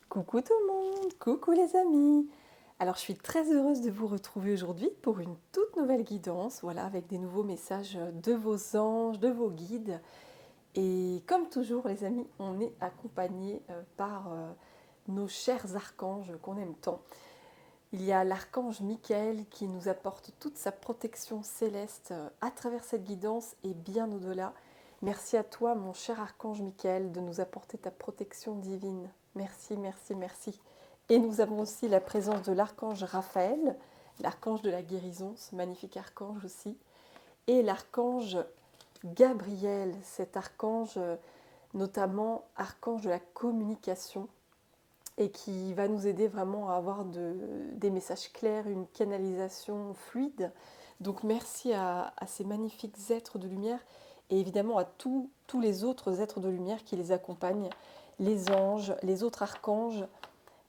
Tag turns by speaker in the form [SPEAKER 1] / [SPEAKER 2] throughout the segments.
[SPEAKER 1] Coucou tout le monde, coucou les amis. Alors je suis très heureuse de vous retrouver aujourd'hui pour une toute nouvelle guidance, voilà, avec des nouveaux messages de vos anges, de vos guides. Et comme toujours les amis, on est accompagné par nos chers archanges qu'on aime tant. Il y a l'archange Michael qui nous apporte toute sa protection céleste à travers cette guidance et bien au-delà. Merci à toi mon cher archange Michael de nous apporter ta protection divine. Merci, merci, merci. Et nous avons aussi la présence de l'archange Raphaël, l'archange de la guérison, ce magnifique archange aussi, et l'archange Gabriel, cet archange notamment archange de la communication et qui va nous aider vraiment à avoir des messages clairs, une canalisation fluide. Donc merci à ces magnifiques êtres de lumière et évidemment à tous les autres êtres de lumière qui les accompagnent, les anges, les autres archanges,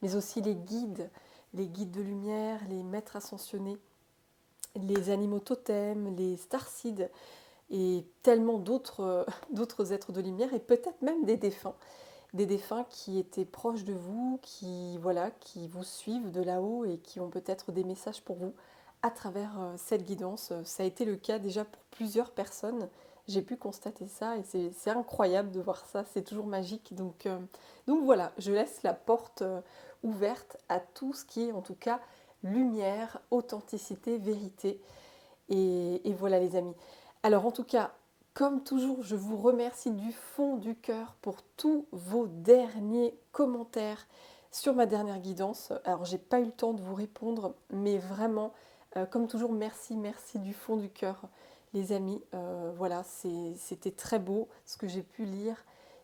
[SPEAKER 1] mais aussi les guides de lumière, les maîtres ascensionnés, les animaux totems, les starseeds et tellement d'autres êtres de lumière et peut-être même des défunts qui étaient proches de vous, qui voilà, qui vous suivent de là-haut et qui ont peut-être des messages pour vous à travers cette guidance. Ça a été le cas déjà pour plusieurs personnes. J'ai pu constater ça et c'est incroyable de voir ça, c'est toujours magique. Donc voilà, je laisse la porte ouverte à tout ce qui est en tout cas lumière, authenticité, vérité. Et voilà les amis. Alors en tout cas, comme toujours, je vous remercie du fond du cœur pour tous vos derniers commentaires sur ma dernière guidance. Alors j'ai pas eu le temps de vous répondre, mais vraiment, comme toujours, merci, merci du fond du cœur, les amis. Voilà, c'était très beau ce que j'ai pu lire.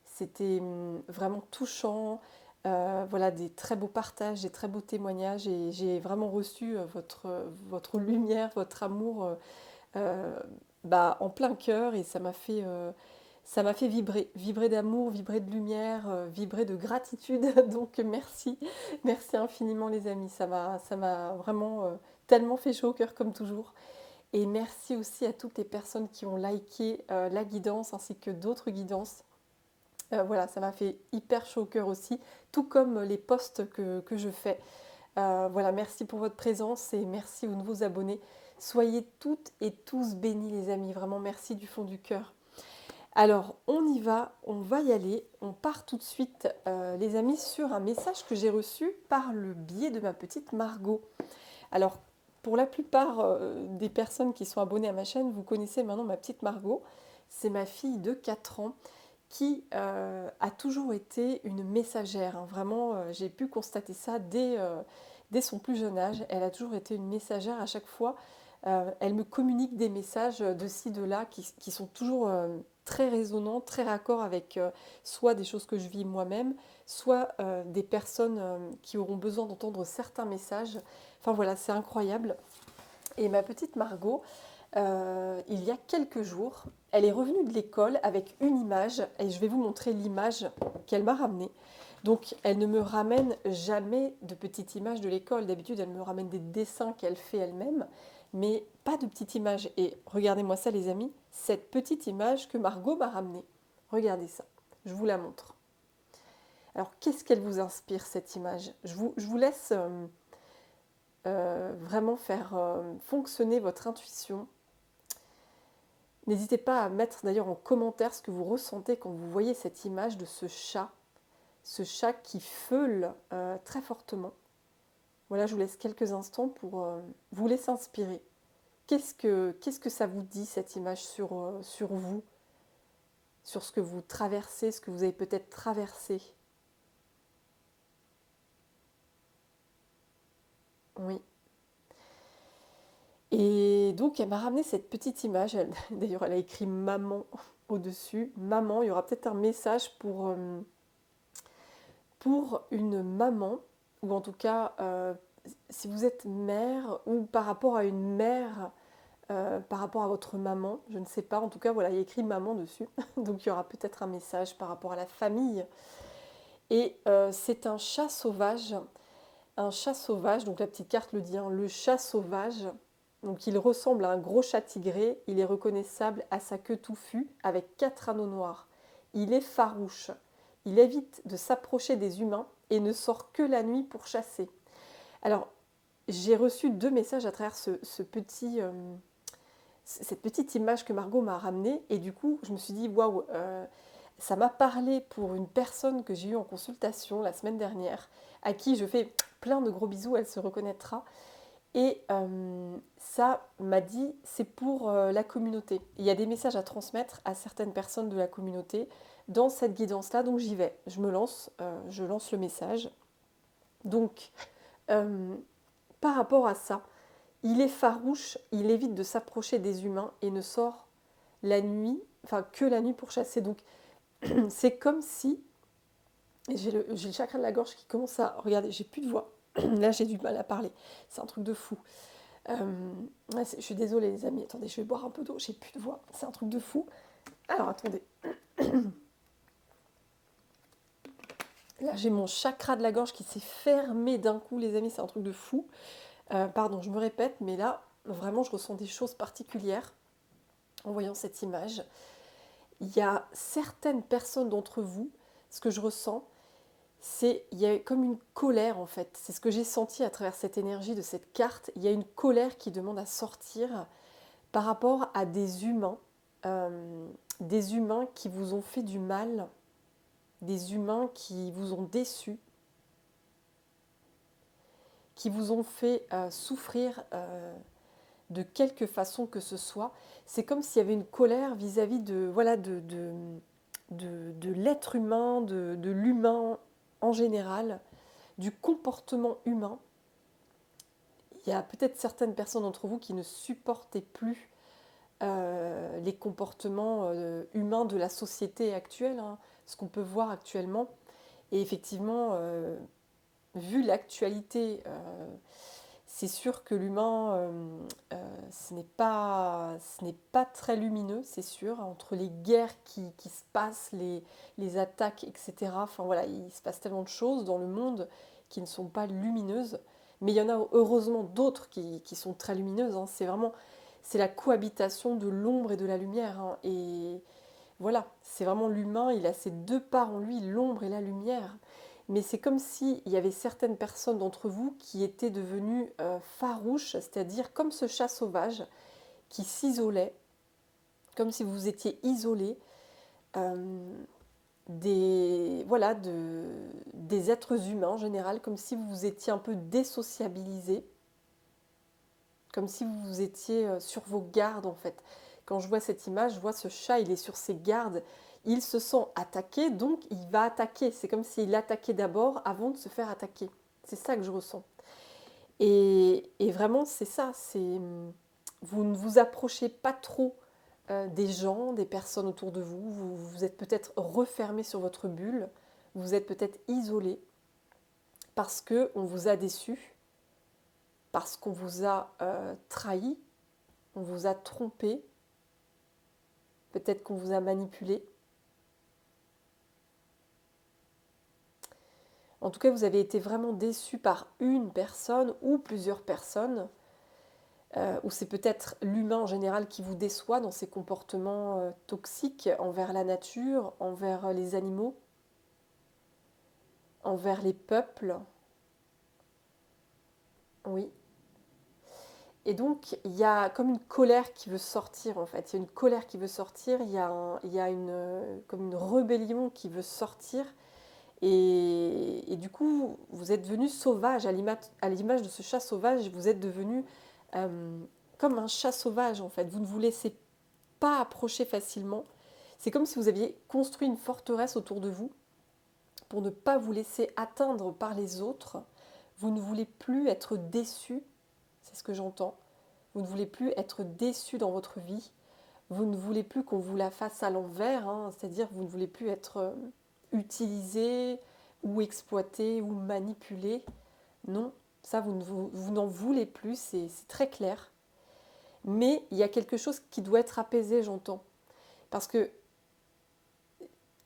[SPEAKER 1] C'était vraiment touchant. Voilà, des très beaux partages, des très beaux témoignages et j'ai vraiment reçu votre lumière, votre amour euh, en plein cœur et ça m'a fait vibrer, vibrer d'amour, vibrer de lumière, vibrer de gratitude. Donc merci, merci infiniment les amis, ça m'a vraiment tellement fait chaud au cœur comme toujours. Et merci aussi à toutes les personnes qui ont liké la guidance ainsi que d'autres guidances. Voilà, ça m'a fait hyper chaud au cœur aussi, tout comme les posts que je fais. Voilà, merci pour votre présence et merci aux nouveaux abonnés. Soyez toutes et tous bénis les amis, vraiment merci du fond du cœur. Alors on va y aller, on part tout de suite les amis sur un message que j'ai reçu par le biais de ma petite Margot. Alors pour la plupart des personnes qui sont abonnées à ma chaîne, vous connaissez maintenant ma petite Margot. C'est ma fille de 4 ans qui a toujours été une messagère, hein. Vraiment, j'ai pu constater ça dès son plus jeune âge. Elle a toujours été une messagère à chaque fois. Elle me communique des messages de ci, de là, qui sont toujours très résonnants, très raccords avec soit des choses que je vis moi-même, soit des personnes qui auront besoin d'entendre certains messages. Enfin voilà, c'est incroyable. Et ma petite Margot, il y a quelques jours, elle est revenue de l'école avec une image, et je vais vous montrer l'image qu'elle m'a ramenée. Donc, elle ne me ramène jamais de petites images de l'école. D'habitude, elle me ramène des dessins qu'elle fait elle-même, mais pas de petites images. Et regardez-moi ça, les amis, cette petite image que Margot m'a ramenée. Regardez ça, je vous la montre. Alors, qu'est-ce qu'elle vous inspire, cette image? Je vous laisse vraiment faire fonctionner votre intuition. N'hésitez pas à mettre d'ailleurs en commentaire ce que vous ressentez quand vous voyez cette image de ce chat qui feule très fortement. Voilà, je vous laisse quelques instants pour vous laisser inspirer. Qu'est-ce que ça vous dit cette image sur vous, sur ce que vous traversez, ce que vous avez peut-être traversé? Oui. Et donc elle m'a ramené cette petite image. D'ailleurs, elle a écrit maman au-dessus. Maman, il y aura peut-être un message pour une maman, ou en tout cas, si vous êtes mère, ou par rapport à une mère, par rapport à votre maman, je ne sais pas, en tout cas, voilà, il y a écrit maman dessus, donc il y aura peut-être un message par rapport à la famille. Et c'est un chat sauvage, donc la petite carte le dit, hein, le chat sauvage. Donc il ressemble à un gros chat tigré, il est reconnaissable à sa queue touffue avec 4 anneaux noirs. Il est farouche, il évite de s'approcher des humains et ne sort que la nuit pour chasser. Alors, j'ai reçu 2 messages à travers cette petite image que Margot m'a ramenée, et du coup, je me suis dit, waouh, ça m'a parlé pour une personne que j'ai eue en consultation la semaine dernière, à qui je fais plein de gros bisous, elle se reconnaîtra. Et ça m'a dit, c'est pour la communauté. Il y a des messages à transmettre à certaines personnes de la communauté dans cette guidance-là, donc j'y vais. Je lance le message. Donc, euh, par rapport à ça, il est farouche, il évite de s'approcher des humains et ne sort la nuit, enfin que la nuit pour chasser. Donc, c'est comme si, j'ai le chakra de la gorge qui commence à, regardez, j'ai plus de voix. Là, j'ai du mal à parler. C'est un truc de fou. Je suis désolée les amis, attendez, je vais boire un peu d'eau, j'ai plus de voix, c'est un truc de fou. Alors attendez, là j'ai mon chakra de la gorge qui s'est fermé d'un coup les amis, c'est un truc de fou. Pardon, je me répète, mais là vraiment je ressens des choses particulières en voyant cette image. Il y a certaines personnes d'entre vous, ce que je ressens, il y a comme une colère en fait, c'est ce que j'ai senti à travers cette énergie de cette carte, il y a une colère qui demande à sortir par rapport à des humains qui vous ont fait du mal, des humains qui vous ont déçus, qui vous ont fait souffrir de quelque façon que ce soit. C'est comme s'il y avait une colère vis-à-vis de, voilà, de l'être humain, de l'humain en général, du comportement humain. Il y a peut-être certaines personnes d'entre vous qui ne supportaient plus les comportements humains de la société actuelle, hein, ce qu'on peut voir actuellement. Et effectivement, vu l'actualité, c'est sûr que l'humain, ce n'est pas très lumineux, c'est sûr, entre les guerres qui se passent, les attaques, etc. Enfin voilà, il se passe tellement de choses dans le monde qui ne sont pas lumineuses. Mais il y en a heureusement d'autres qui sont très lumineuses, hein. C'est la cohabitation de l'ombre et de la lumière, hein. Et voilà, c'est vraiment l'humain, il a ces deux parts en lui, l'ombre et la lumière. Mais c'est comme s'il y avait certaines personnes d'entre vous qui étaient devenues farouches, c'est-à-dire comme ce chat sauvage qui s'isolait, comme si vous étiez isolés euh, des êtres humains en général, comme si vous étiez un peu désociabilisés, comme si vous étiez sur vos gardes en fait. Quand je vois cette image, je vois ce chat, il est sur ses gardes, il se sent attaqué, donc il va attaquer. C'est comme s'il attaquait d'abord avant de se faire attaquer. C'est ça que je ressens. Et vraiment, c'est ça. Vous ne vous approchez pas trop des gens, des personnes autour de vous. Vous êtes peut-être refermé sur votre bulle. Vous êtes peut-être isolé parce qu'on vous a déçu, parce qu'on vous a trahi, on vous a trompé, peut-être qu'on vous a manipulé. En tout cas, vous avez été vraiment déçu par une personne ou plusieurs personnes, ou c'est peut-être l'humain en général qui vous déçoit dans ses comportements toxiques envers la nature, envers les animaux, envers les peuples. Oui. Et donc, il y a comme une colère qui veut sortir, en fait. Il y a une colère qui veut sortir, il y a comme une rébellion qui veut sortir. Et du coup, vous êtes devenu sauvage, à l'image de ce chat sauvage, vous êtes devenu euh, comme un chat sauvage, en fait. Vous ne vous laissez pas approcher facilement. C'est comme si vous aviez construit une forteresse autour de vous pour ne pas vous laisser atteindre par les autres. Vous ne voulez plus être déçu, c'est ce que j'entends. Vous ne voulez plus être déçu dans votre vie. Vous ne voulez plus qu'on vous la fasse à l'envers, hein, c'est-à-dire vous ne voulez plus être utilisé ou exploité ou manipulé. Non, ça vous n'en voulez plus, c'est très clair. Mais il y a quelque chose qui doit être apaisé, j'entends. Parce que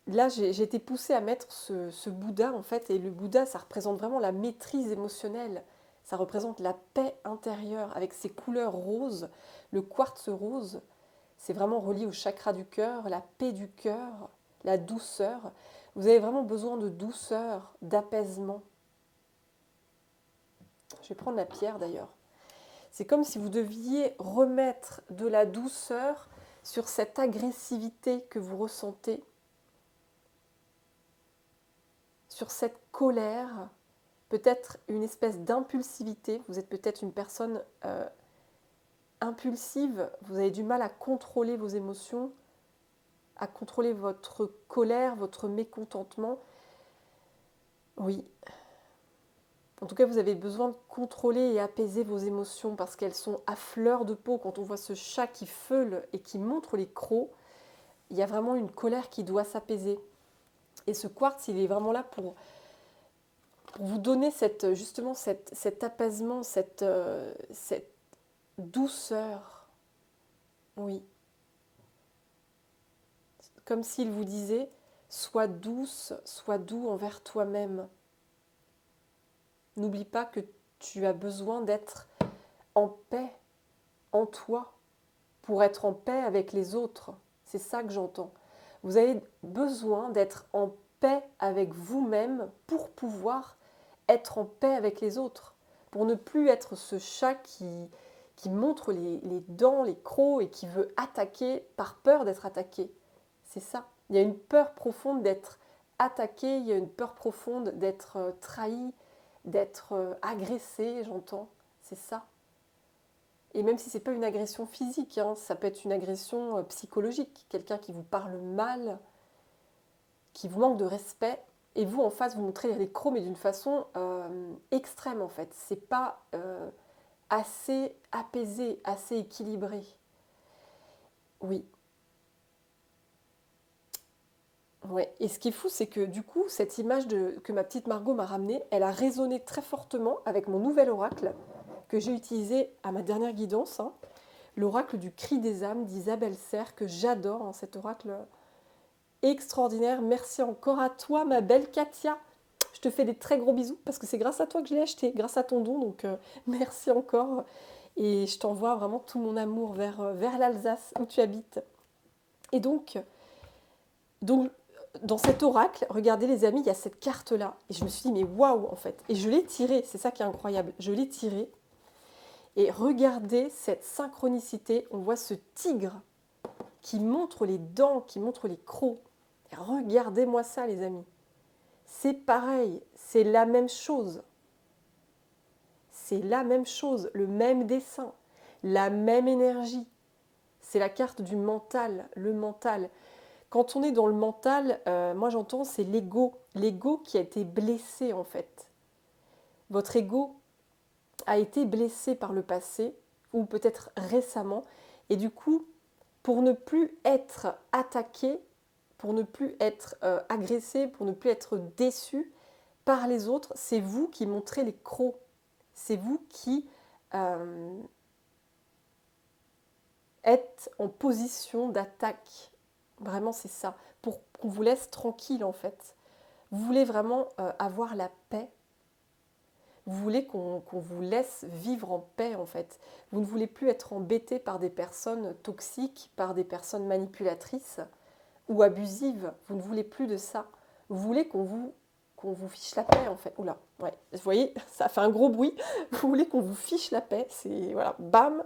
[SPEAKER 1] là, j'ai été poussée à mettre ce Bouddha, en fait, et le Bouddha, ça représente vraiment la maîtrise émotionnelle. Ça représente la paix intérieure avec ses couleurs roses, le quartz rose. C'est vraiment relié au chakra du cœur, la paix du cœur, la douceur. Vous avez vraiment besoin de douceur, d'apaisement. Je vais prendre la pierre d'ailleurs. C'est comme si vous deviez remettre de la douceur sur cette agressivité que vous ressentez, sur cette colère, peut-être une espèce d'impulsivité. Vous êtes peut-être une personne impulsive, vous avez du mal à contrôler vos émotions, à contrôler votre colère, votre mécontentement. Oui. En tout cas, vous avez besoin de contrôler et apaiser vos émotions parce qu'elles sont à fleur de peau. Quand on voit ce chat qui feule et qui montre les crocs, il y a vraiment une colère qui doit s'apaiser. Et ce quartz, il est vraiment là pour vous donner justement cet apaisement, cette douceur. Oui. Comme s'il vous disait, sois douce, sois doux envers toi-même. N'oublie pas que tu as besoin d'être en paix en toi pour être en paix avec les autres. C'est ça que j'entends. Vous avez besoin d'être en paix avec vous-même pour pouvoir être en paix avec les autres. Pour ne plus être ce chat qui montre les dents, les crocs et qui veut attaquer par peur d'être attaqué. C'est ça. Il y a une peur profonde d'être attaqué, il y a une peur profonde d'être trahi, d'être agressé, j'entends. C'est ça. Et même si ce n'est pas une agression physique, hein, ça peut être une agression psychologique. Quelqu'un qui vous parle mal, qui vous manque de respect, et vous, en face, vous montrez les crocs, mais d'une façon extrême, en fait. C'est pas assez apaisé, assez équilibré. Oui. Ouais. Et ce qui est fou, c'est que du coup, cette image que ma petite Margot m'a ramenée, elle a résonné très fortement avec mon nouvel oracle que j'ai utilisé à ma dernière guidance, hein, l'oracle du cri des âmes d'Isabelle Serre, que j'adore, hein, cet oracle extraordinaire. Merci encore à toi, ma belle Katia. Je te fais des très gros bisous parce que c'est grâce à toi que je l'ai acheté, grâce à ton don, donc merci encore. Et je t'envoie vraiment tout mon amour vers l'Alsace où tu habites. Et donc, dans cet oracle, regardez les amis, il y a cette carte-là. Et je me suis dit, mais waouh, en fait. Et je l'ai tirée, c'est ça qui est incroyable. Je l'ai tirée. Et regardez cette synchronicité. On voit ce tigre qui montre les dents, qui montre les crocs. Et regardez-moi ça, les amis. C'est pareil, c'est la même chose. C'est la même chose, le même dessin, la même énergie. C'est la carte du mental, le mental. Quand on est dans le mental, moi j'entends, c'est l'ego qui a été blessé en fait. Votre ego a été blessé par le passé, ou peut-être récemment, et du coup, pour ne plus être attaqué, pour ne plus être agressé, pour ne plus être déçu par les autres, c'est vous qui montrez les crocs. C'est vous qui êtes en position d'attaque. Vraiment, c'est ça. Pour qu'on vous laisse tranquille, en fait. Vous voulez vraiment avoir la paix. Vous voulez qu'on vous laisse vivre en paix, en fait. Vous ne voulez plus être embêté par des personnes toxiques, par des personnes manipulatrices ou abusives. Vous ne voulez plus de ça. Vous voulez qu'on vous fiche la paix, en fait. Oula, ouais. Vous voyez, ça fait un gros bruit. Vous voulez qu'on vous fiche la paix. C'est, voilà, bam.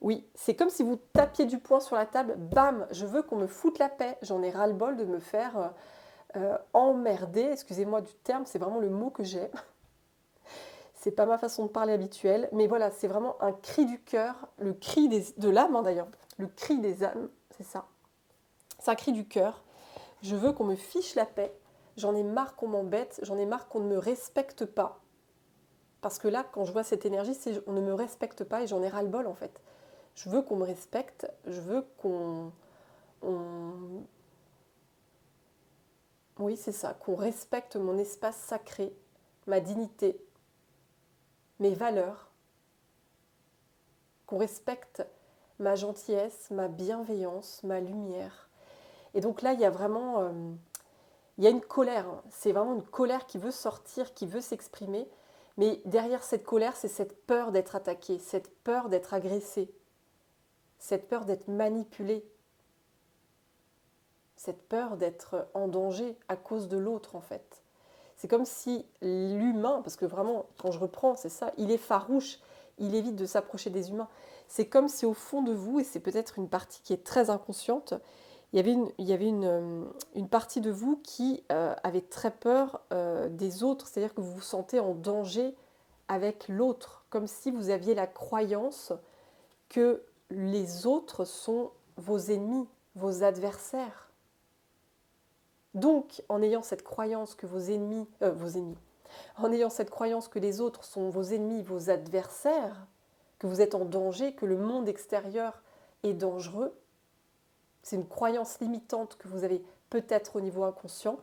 [SPEAKER 1] Oui, c'est comme si vous tapiez du poing sur la table. Bam, je veux qu'on me foute la paix. J'en ai ras-le-bol de me faire emmerder. Excusez-moi du terme, c'est vraiment le mot que j'ai. C'est pas ma façon de parler habituelle, mais voilà, c'est vraiment un cri du cœur, le cri de l'âme, hein, d'ailleurs, le cri des âmes, c'est ça. C'est un cri du cœur. Je veux qu'on me fiche la paix. J'en ai marre qu'on m'embête, j'en ai marre qu'on ne me respecte pas. Parce que là, quand je vois cette énergie, c'est on ne me respecte pas et j'en ai ras-le-bol en fait. Je veux qu'on me respecte, je veux oui, c'est ça, qu'on respecte mon espace sacré, ma dignité, mes valeurs, qu'on respecte ma gentillesse, ma bienveillance, ma lumière. Et donc là, il y a vraiment il y a une colère. Hein. C'est vraiment une colère qui veut sortir, qui veut s'exprimer. Mais derrière cette colère, c'est cette peur d'être attaqué, cette peur d'être agressé, cette peur d'être manipulé. cette peur d'être en danger à cause de l'autre en fait. C'est comme si l'humain, parce que vraiment, quand je reprends, c'est ça, il est farouche, il évite de s'approcher des humains. C'est comme si au fond de vous, et c'est peut-être une partie qui est très inconsciente, il y avait une partie de vous qui avait très peur des autres, c'est-à-dire que vous vous sentez en danger avec l'autre, comme si vous aviez la croyance que les autres sont vos ennemis, vos adversaires. Donc, en ayant cette croyance que en ayant cette croyance que les autres sont vos ennemis, vos adversaires, que vous êtes en danger, que le monde extérieur est dangereux, c'est une croyance limitante que vous avez peut-être au niveau inconscient,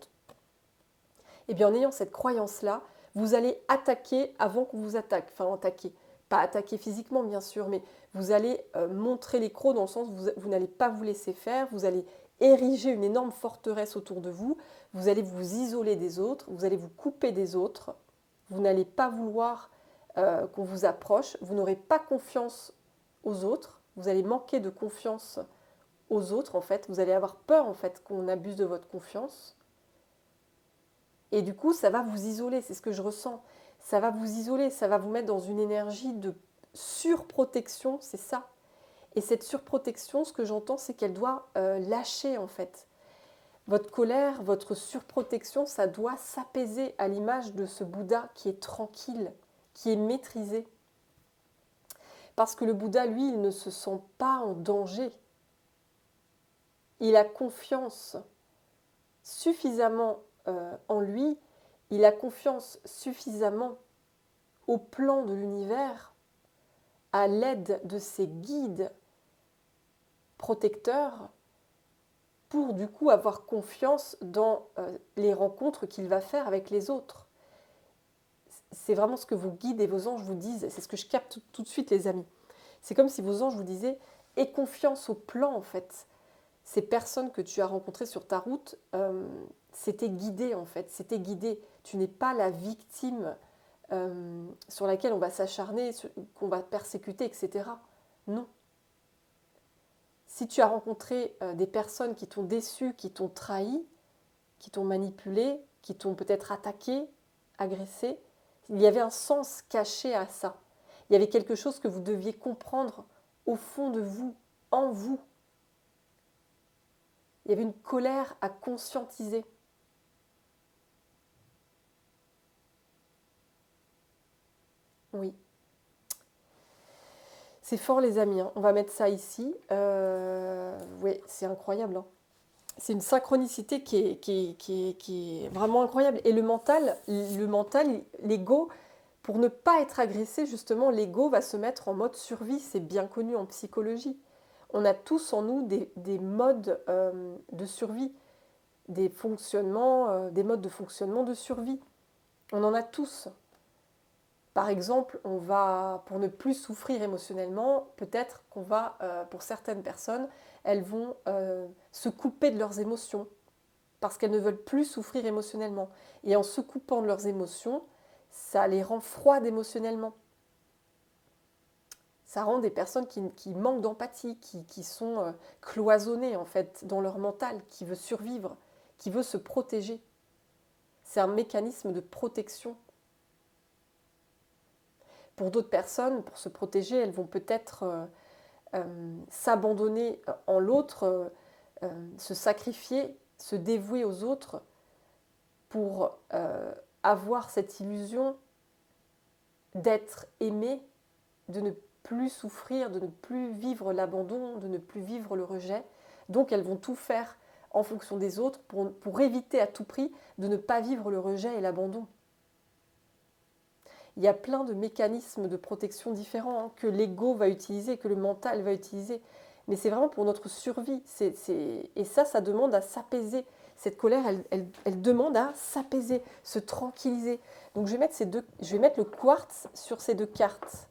[SPEAKER 1] et bien en ayant cette croyance-là, vous allez attaquer avant qu'on vous attaque. Enfin, attaquer. Pas attaquer physiquement, bien sûr, mais vous allez montrer les crocs dans le sens où vous n'allez pas vous laisser faire, vous allez ériger une énorme forteresse autour de vous, vous allez vous isoler des autres, vous allez vous couper des autres, vous n'allez pas vouloir qu'on vous approche, vous n'aurez pas confiance aux autres, vous allez manquer de confiance aux autres, en fait, vous allez avoir peur, en fait, qu'on abuse de votre confiance. Et du coup, ça va vous isoler, c'est ce que je ressens. Ça va vous isoler, ça va vous mettre dans une énergie de surprotection, c'est ça. Et cette surprotection, ce que j'entends, c'est qu'elle doit lâcher en fait. Votre colère, votre surprotection, ça doit s'apaiser à l'image de ce Bouddha qui est tranquille, qui est maîtrisé. Parce que le Bouddha, lui, il ne se sent pas en danger. Il a confiance suffisamment en lui, il a confiance suffisamment au plan de l'univers, à l'aide de ses guides protecteurs, pour du coup avoir confiance dans les rencontres qu'il va faire avec les autres. C'est vraiment ce que vos guides et vos anges vous disent, c'est ce que je capte tout de suite les amis. C'est comme si vos anges vous disaient, aie confiance au plan en fait. Ces personnes que tu as rencontrées sur ta route, c'était guidé en fait, c'était guidé. Tu n'es pas la victime sur laquelle on va s'acharner, qu'on va persécuter, etc. Non. Si tu as rencontré des personnes qui t'ont déçu, qui t'ont trahi, qui t'ont manipulé, qui t'ont peut-être attaqué, agressé, il y avait un sens caché à ça. Il y avait quelque chose que vous deviez comprendre au fond de vous, en vous. Il y avait une colère à conscientiser. Oui. C'est fort les amis, hein. On va mettre ça ici. Oui, c'est incroyable, hein. C'est une synchronicité qui est vraiment incroyable. Et le mental, l'ego, pour ne pas être agressé, justement, l'ego va se mettre en mode survie. C'est bien connu en psychologie. On a tous en nous des modes de survie, des modes de fonctionnement de survie. On en a tous. Par exemple, pour ne plus souffrir émotionnellement, peut-être qu'on va, pour certaines personnes, elles vont se couper de leurs émotions parce qu'elles ne veulent plus souffrir émotionnellement. Et en se coupant de leurs émotions, ça les rend froides émotionnellement. Ça rend des personnes qui manquent d'empathie, qui sont cloisonnées en fait dans leur mental, qui veut survivre, qui veut se protéger. C'est un mécanisme de protection. Pour d'autres personnes, pour se protéger, elles vont peut-être s'abandonner en l'autre, se sacrifier, se dévouer aux autres pour avoir cette illusion d'être aimé, de ne plus souffrir, de ne plus vivre l'abandon, de ne plus vivre le rejet. Donc elles vont tout faire en fonction des autres pour éviter à tout prix de ne pas vivre le rejet et l'abandon. Il y a plein de mécanismes de protection différents que l'ego va utiliser, que le mental va utiliser. Mais c'est vraiment pour notre survie. Et ça demande à s'apaiser. Cette colère, elle demande à s'apaiser, se tranquilliser. Donc je vais mettre le quartz sur ces deux cartes.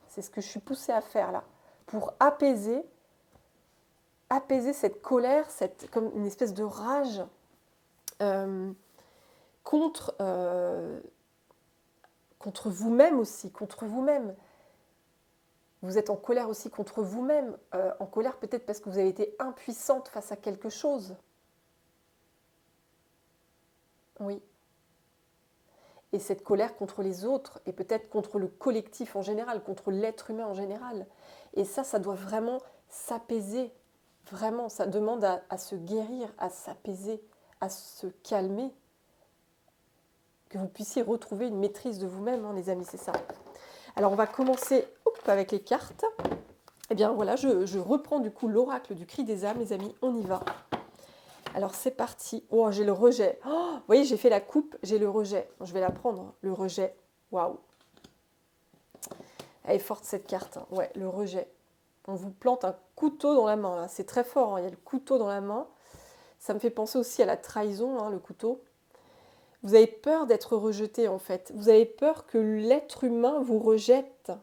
[SPEAKER 1] C'est ce que je suis poussée à faire là. Pour apaiser cette colère, comme une espèce de rage contre vous-même aussi, contre vous-même. Vous êtes en colère aussi contre vous-même, en colère peut-être parce que vous avez été impuissante face à quelque chose. Oui. Et cette colère contre les autres, et peut-être contre le collectif en général, contre l'être humain en général. Et ça doit vraiment s'apaiser. Vraiment, ça demande à se guérir, à s'apaiser, à se calmer, que vous puissiez retrouver une maîtrise de vous-même, hein, les amis, c'est ça. Alors, on va commencer avec les cartes. Eh bien, voilà, je reprends du coup l'oracle du cri des âmes, les amis, on y va. Alors, c'est parti. Oh, j'ai le rejet. Oh, vous voyez, j'ai fait la coupe, j'ai le rejet. Je vais la prendre, le rejet. Waouh. Elle est forte, cette carte. Hein. Ouais, le rejet. On vous plante un couteau dans la main, là. C'est très fort, hein. Il y a le couteau dans la main. Ça me fait penser aussi à la trahison, hein, le couteau. Vous avez peur d'être rejeté, en fait. Vous avez peur que l'être humain vous rejette.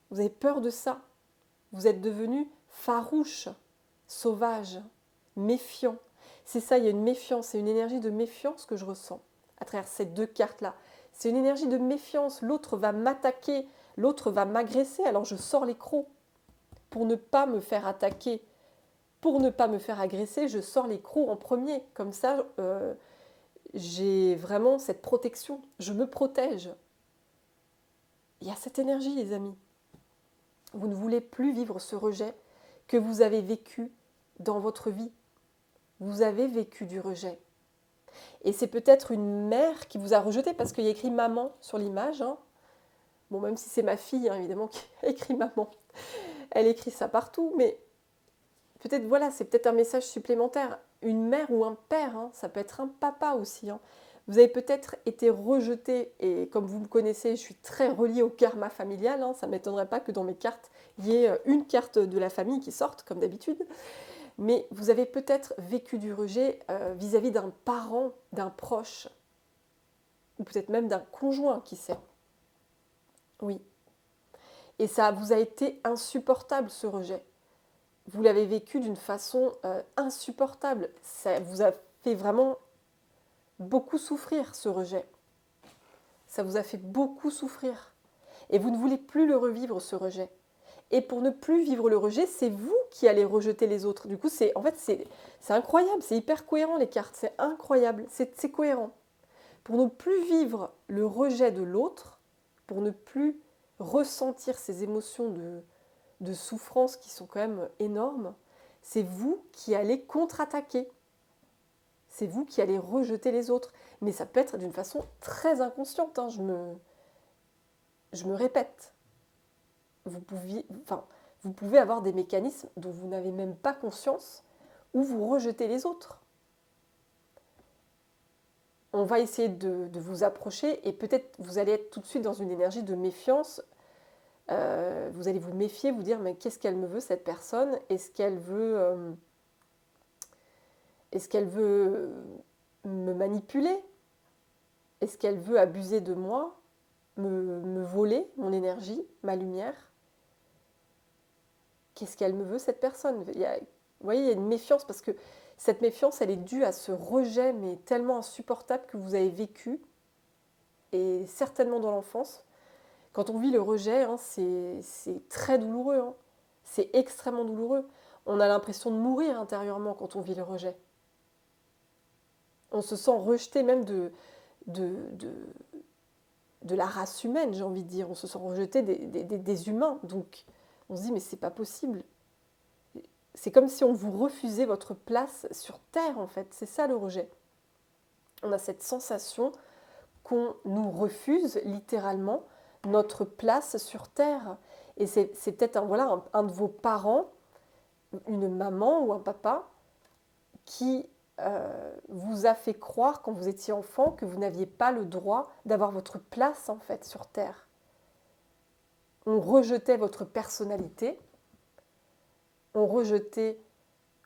[SPEAKER 1] Vous avez peur de ça. Vous êtes devenu farouche, sauvage, méfiant. C'est ça, il y a une méfiance, c'est une énergie de méfiance que je ressens à travers ces deux cartes-là. C'est une énergie de méfiance. L'autre va m'attaquer, l'autre va m'agresser, alors je sors les crocs pour ne pas me faire attaquer. Pour ne pas me faire agresser, je sors les crocs en premier. Comme ça, j'ai vraiment cette protection. Je me protège. Il y a cette énergie, les amis. Vous ne voulez plus vivre ce rejet que vous avez vécu dans votre vie. Vous avez vécu du rejet. Et c'est peut-être une mère qui vous a rejeté parce qu'il y a écrit maman sur l'image. Hein. Bon, même si c'est ma fille, hein, évidemment, qui a écrit maman. Elle écrit ça partout, mais peut-être, voilà, c'est peut-être un message supplémentaire. Une mère ou un père, hein, ça peut être un papa aussi. Hein. Vous avez peut-être été rejeté, et comme vous me connaissez, je suis très reliée au karma familial. Hein, ça ne m'étonnerait pas que dans mes cartes, il y ait une carte de la famille qui sorte, comme d'habitude. Mais vous avez peut-être vécu du rejet vis-à-vis d'un parent, d'un proche, ou peut-être même d'un conjoint, qui sait. Oui. Et ça vous a été insupportable, ce rejet. Vous l'avez vécu d'une façon insupportable. Ça vous a fait vraiment beaucoup souffrir, ce rejet. Ça vous a fait beaucoup souffrir. Et vous ne voulez plus le revivre, ce rejet. Et pour ne plus vivre le rejet, c'est vous qui allez rejeter les autres. Du coup, c'est incroyable, c'est hyper cohérent, les cartes, c'est incroyable, c'est cohérent. Pour ne plus vivre le rejet de l'autre, pour ne plus ressentir ces émotions de souffrance qui sont quand même énormes, c'est vous qui allez contre-attaquer. C'est vous qui allez rejeter les autres. Mais ça peut être d'une façon très inconsciente, hein, je me répète. Vous pouvez avoir des mécanismes dont vous n'avez même pas conscience où vous rejetez les autres. On va essayer de vous approcher et peut-être vous allez être tout de suite dans une énergie de méfiance. Vous allez vous méfier, vous dire mais qu'est-ce qu'elle me veut, cette personne? Est-ce qu'elle veut me manipuler? Est-ce qu'elle veut abuser de moi? Me voler mon énergie, ma lumière? Qu'est-ce qu'elle me veut, cette personne? Vous voyez, il y a une méfiance parce que cette méfiance, elle est due à ce rejet, mais tellement insupportable que vous avez vécu, et certainement dans l'enfance. Quand on vit le rejet, hein, c'est très douloureux. Hein. C'est extrêmement douloureux. On a l'impression de mourir intérieurement quand on vit le rejet. On se sent rejeté même de, de, de la race humaine, j'ai envie de dire. On se sent rejeté des humains. Donc on se dit, mais c'est pas possible. C'est comme si on vous refusait votre place sur Terre, en fait. C'est ça le rejet. On a cette sensation qu'on nous refuse littéralement notre place sur Terre. Et c'est peut-être un de vos parents, une maman ou un papa, qui vous a fait croire quand vous étiez enfant que vous n'aviez pas le droit d'avoir votre place en fait sur Terre. On rejetait votre personnalité, on rejetait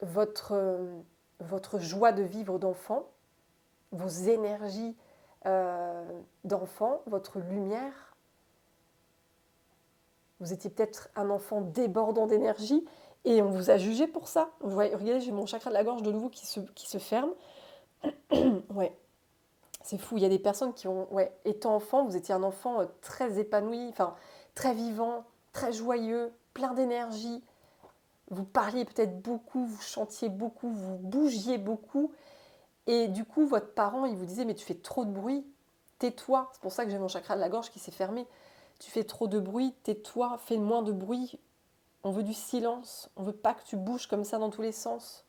[SPEAKER 1] votre joie de vivre d'enfant, vos énergies d'enfant, votre lumière. Vous étiez peut-être un enfant débordant d'énergie et on vous a jugé pour ça. Vous voyez, regardez, j'ai mon chakra de la gorge de nouveau qui se ferme. Ouais, c'est fou. Il y a des personnes qui ont, ouais, étant enfant, vous étiez un enfant très épanoui, enfin très vivant, très joyeux, plein d'énergie. Vous parliez peut-être beaucoup, vous chantiez beaucoup, vous bougiez beaucoup. Et du coup, votre parent, il vous disait, mais tu fais trop de bruit, tais-toi. C'est pour ça que j'ai mon chakra de la gorge qui s'est fermé. Tu fais trop de bruit, tais-toi, fais moins de bruit. On veut du silence. On veut pas que tu bouges comme ça dans tous les sens.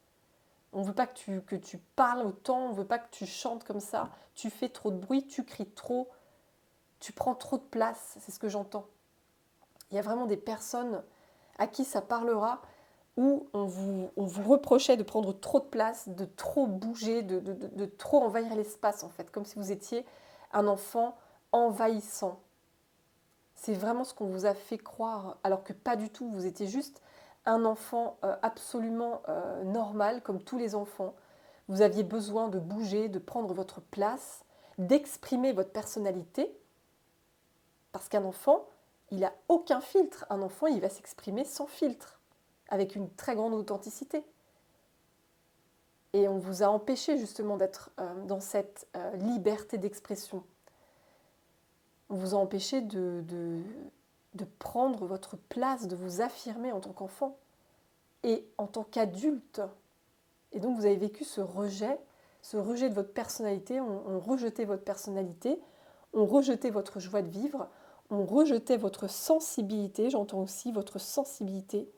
[SPEAKER 1] On veut pas que tu parles autant. On veut pas que tu chantes comme ça. Tu fais trop de bruit, tu cries trop. Tu prends trop de place. C'est ce que j'entends. Il y a vraiment des personnes à qui ça parlera où on vous reprochait de prendre trop de place, de trop bouger, de trop envahir l'espace en fait, comme si vous étiez un enfant envahissant. C'est vraiment ce qu'on vous a fait croire, alors que pas du tout, vous étiez juste un enfant absolument normal, comme tous les enfants. Vous aviez besoin de bouger, de prendre votre place, d'exprimer votre personnalité, parce qu'un enfant, il n'a aucun filtre. Un enfant, il va s'exprimer sans filtre, avec une très grande authenticité. Et on vous a empêché justement d'être dans cette liberté d'expression. On vous a empêché de prendre votre place, de vous affirmer en tant qu'enfant et en tant qu'adulte. Et donc vous avez vécu ce rejet de votre personnalité. On rejetait votre personnalité, on rejetait votre joie de vivre, on rejetait votre sensibilité, j'entends aussi votre sensibilité,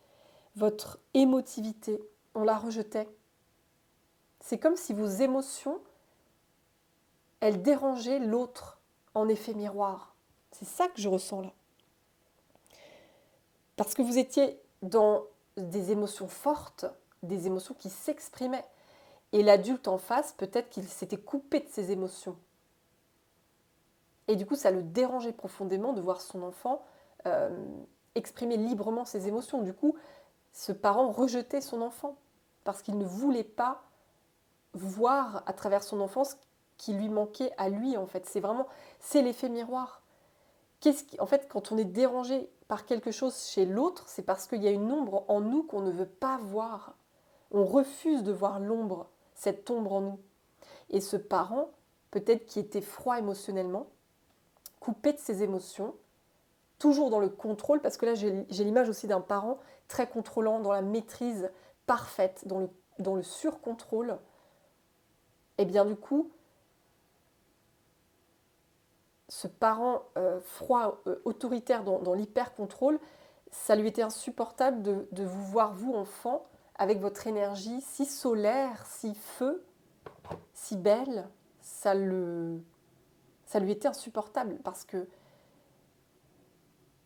[SPEAKER 1] votre émotivité, on la rejetait. C'est comme si vos émotions, elles dérangeaient l'autre en effet miroir. C'est ça que je ressens là. Parce que vous étiez dans des émotions fortes, des émotions qui s'exprimaient. Et l'adulte en face, peut-être qu'il s'était coupé de ses émotions. Et du coup, ça le dérangeait profondément de voir son enfant euh, exprimer librement ses émotions. Du coup, ce parent rejetait son enfant parce qu'il ne voulait pas voir à travers son enfance qui lui manquait à lui en fait. C'est l'effet miroir. En fait, quand on est dérangé par quelque chose chez l'autre, c'est parce qu'il y a une ombre en nous qu'on ne veut pas voir. On refuse de voir l'ombre, cette ombre en nous. Et ce parent, peut-être qui était froid émotionnellement, coupé de ses émotions, toujours dans le contrôle, parce que là j'ai l'image aussi d'un parent très contrôlant, dans la maîtrise parfaite, dans le surcontrôle, et bien du coup, ce parent froid, autoritaire dans l'hyper-contrôle, ça lui était insupportable de vous voir, vous, enfant, avec votre énergie si solaire, si feu, si belle. Ça lui était insupportable parce que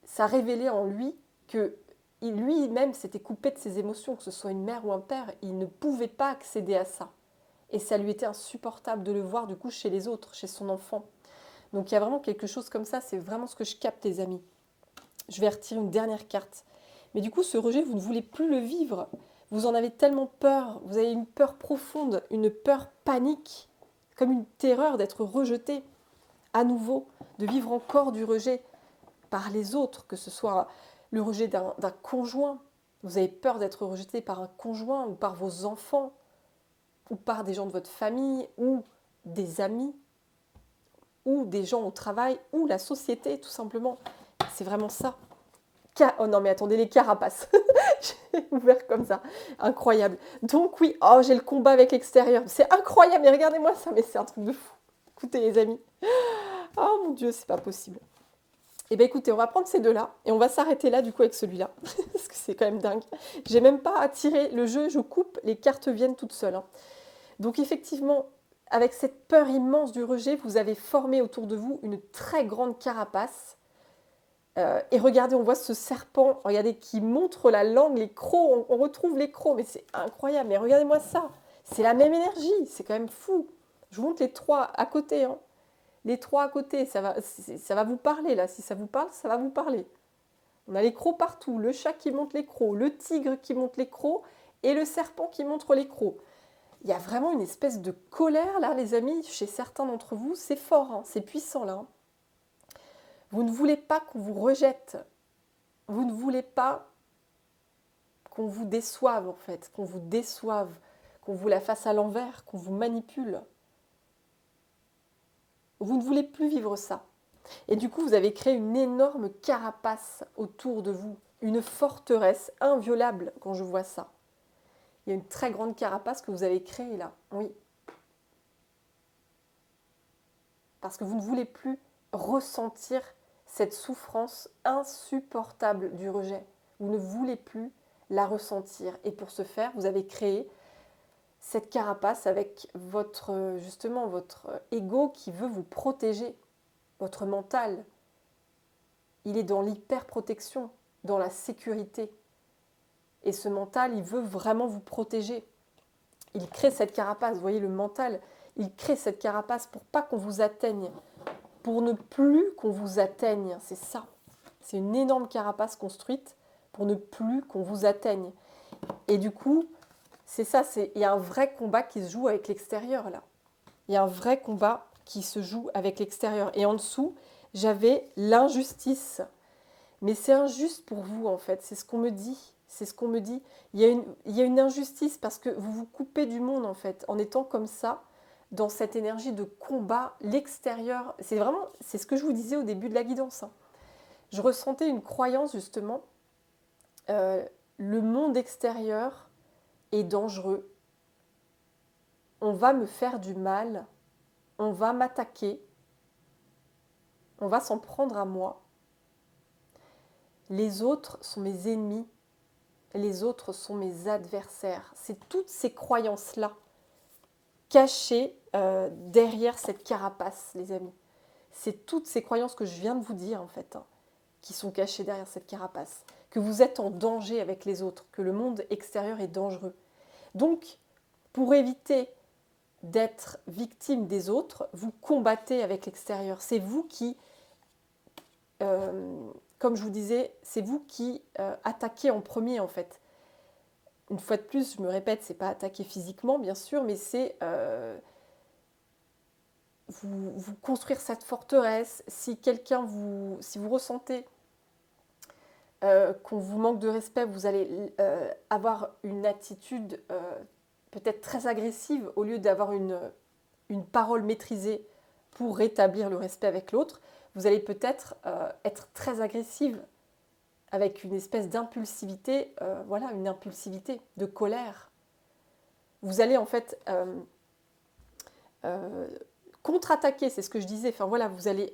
[SPEAKER 1] ça révélait en lui que lui-même s'était coupé de ses émotions, que ce soit une mère ou un père, il ne pouvait pas accéder à ça. Et ça lui était insupportable de le voir du coup chez les autres, chez son enfant. Donc il y a vraiment quelque chose comme ça, c'est vraiment ce que je capte, les amis. Je vais retirer une dernière carte. Mais du coup, ce rejet, vous ne voulez plus le vivre. Vous en avez tellement peur, vous avez une peur profonde, une peur panique, comme une terreur d'être rejeté à nouveau, de vivre encore du rejet par les autres, que ce soit le rejet d'un conjoint. Vous avez peur d'être rejeté par un conjoint ou par vos enfants, ou par des gens de votre famille, ou des amis, ou des gens au travail, ou la société, tout simplement. C'est vraiment ça. Oh non, mais attendez, les carapaces. J'ai ouvert comme ça. Incroyable. Donc oui, oh, j'ai le combat avec l'extérieur. C'est incroyable, mais regardez-moi ça, mais c'est un truc de fou. Écoutez, les amis. Oh mon Dieu, c'est pas possible. Eh bien écoutez, on va prendre ces deux-là et on va s'arrêter là du coup avec celui-là. Parce que c'est quand même dingue. J'ai même pas à tirer le jeu, je coupe, les cartes viennent toutes seules. Hein. Donc effectivement, avec cette peur immense du rejet, vous avez formé autour de vous une très grande carapace. Et regardez, on voit ce serpent, regardez, qui montre la langue, les crocs, on retrouve les crocs, mais c'est incroyable, mais regardez-moi ça, c'est la même énergie, c'est quand même fou. Je vous montre les trois à côté, hein. Les trois à côté, ça va vous parler là, si ça vous parle, ça va vous parler. On a les crocs partout, le chat qui montre les crocs, le tigre qui montre les crocs et le serpent qui montre les crocs. Il y a vraiment une espèce de colère là, les amis, chez certains d'entre vous, c'est fort, hein, c'est puissant là. Hein. Vous ne voulez pas qu'on vous rejette, vous ne voulez pas qu'on vous déçoive en fait, qu'on vous déçoive, qu'on vous la fasse à l'envers, qu'on vous manipule. Vous ne voulez plus vivre ça. Et du coup, vous avez créé une énorme carapace autour de vous, une forteresse inviolable quand je vois ça. Il y a une très grande carapace que vous avez créée là, oui. parce que vous ne voulez plus ressentir cette souffrance insupportable du rejet. Vous ne voulez plus la ressentir. Et pour ce faire, vous avez créé cette carapace avec justement votre ego qui veut vous protéger, votre mental. Il est dans l'hyperprotection, dans la sécurité. Et ce mental, il veut vraiment vous protéger. Il crée cette carapace, vous voyez, le mental, il crée cette carapace pour pas qu'on vous atteigne, pour ne plus qu'on vous atteigne, c'est ça. C'est une énorme carapace construite pour ne plus qu'on vous atteigne. Et du coup, c'est ça, il y a un vrai combat qui se joue avec l'extérieur, là. Il y a un vrai combat qui se joue avec l'extérieur. Et en dessous, j'avais l'injustice. Mais c'est injuste pour vous, en fait. C'est ce qu'on me dit. C'est ce qu'on me dit. Il y a une injustice parce que vous vous coupez du monde, en fait. En étant comme ça, dans cette énergie de combat, l'extérieur. C'est ce que je vous disais au début de la guidance. Hein. Je ressentais une croyance, justement. Le monde extérieur est dangereux. On va me faire du mal. On va m'attaquer. On va s'en prendre à moi. Les autres sont mes ennemis. Les autres sont mes adversaires. C'est toutes ces croyances-là cachées derrière cette carapace, les amis. C'est toutes ces croyances que je viens de vous dire, en fait, hein, qui sont cachées derrière cette carapace. Que vous êtes en danger avec les autres, que le monde extérieur est dangereux. Donc, pour éviter d'être victime des autres, vous combattez avec l'extérieur. C'est vous qui, comme je vous disais, c'est vous qui attaquez en premier, en fait. Une fois de plus, je me répète, c'est pas attaquer physiquement, bien sûr, mais c'est vous construire cette forteresse. Si vous ressentez qu'on vous manque de respect, vous allez avoir une attitude peut-être très agressive au lieu d'avoir une parole maîtrisée pour rétablir le respect avec l'autre. Vous allez peut-être être très agressive avec une espèce d'impulsivité, voilà, une impulsivité, de colère. Vous allez en fait contre-attaquer, c'est ce que je disais. Enfin voilà, vous allez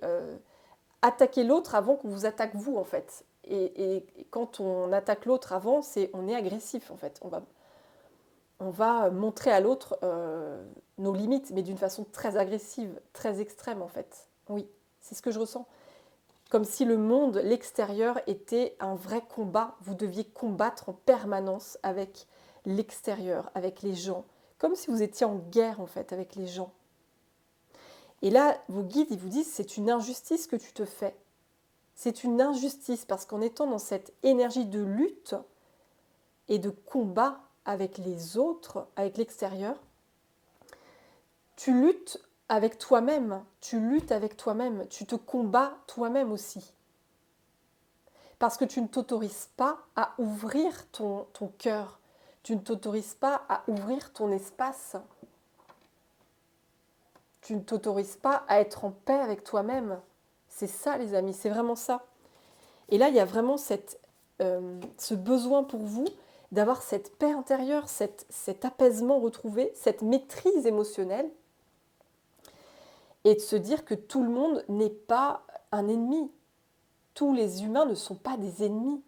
[SPEAKER 1] attaquer l'autre avant qu'on vous attaque vous en fait. Et quand on attaque l'autre avant, on est agressif en fait. On va montrer à l'autre nos limites, mais d'une façon très agressive, très extrême en fait. Oui, c'est ce que je ressens. Comme si le monde, l'extérieur, était un vrai combat. Vous deviez combattre en permanence avec l'extérieur, avec les gens. Comme si vous étiez en guerre en fait avec les gens. Et là, vos guides, ils vous disent, c'est une injustice que tu te fais. C'est une injustice parce qu'en étant dans cette énergie de lutte et de combat avec les autres, avec l'extérieur, tu luttes avec toi-même, tu luttes avec toi-même, tu te combats toi-même aussi. Parce que tu ne t'autorises pas à ouvrir ton cœur, tu ne t'autorises pas à ouvrir ton espace, tu ne t'autorises pas à être en paix avec toi-même. C'est ça les amis, c'est vraiment ça. Et là, il y a vraiment ce besoin pour vous d'avoir cette paix intérieure, cet apaisement retrouvé, cette maîtrise émotionnelle, et de se dire que tout le monde n'est pas un ennemi. Tous les humains ne sont pas des ennemis.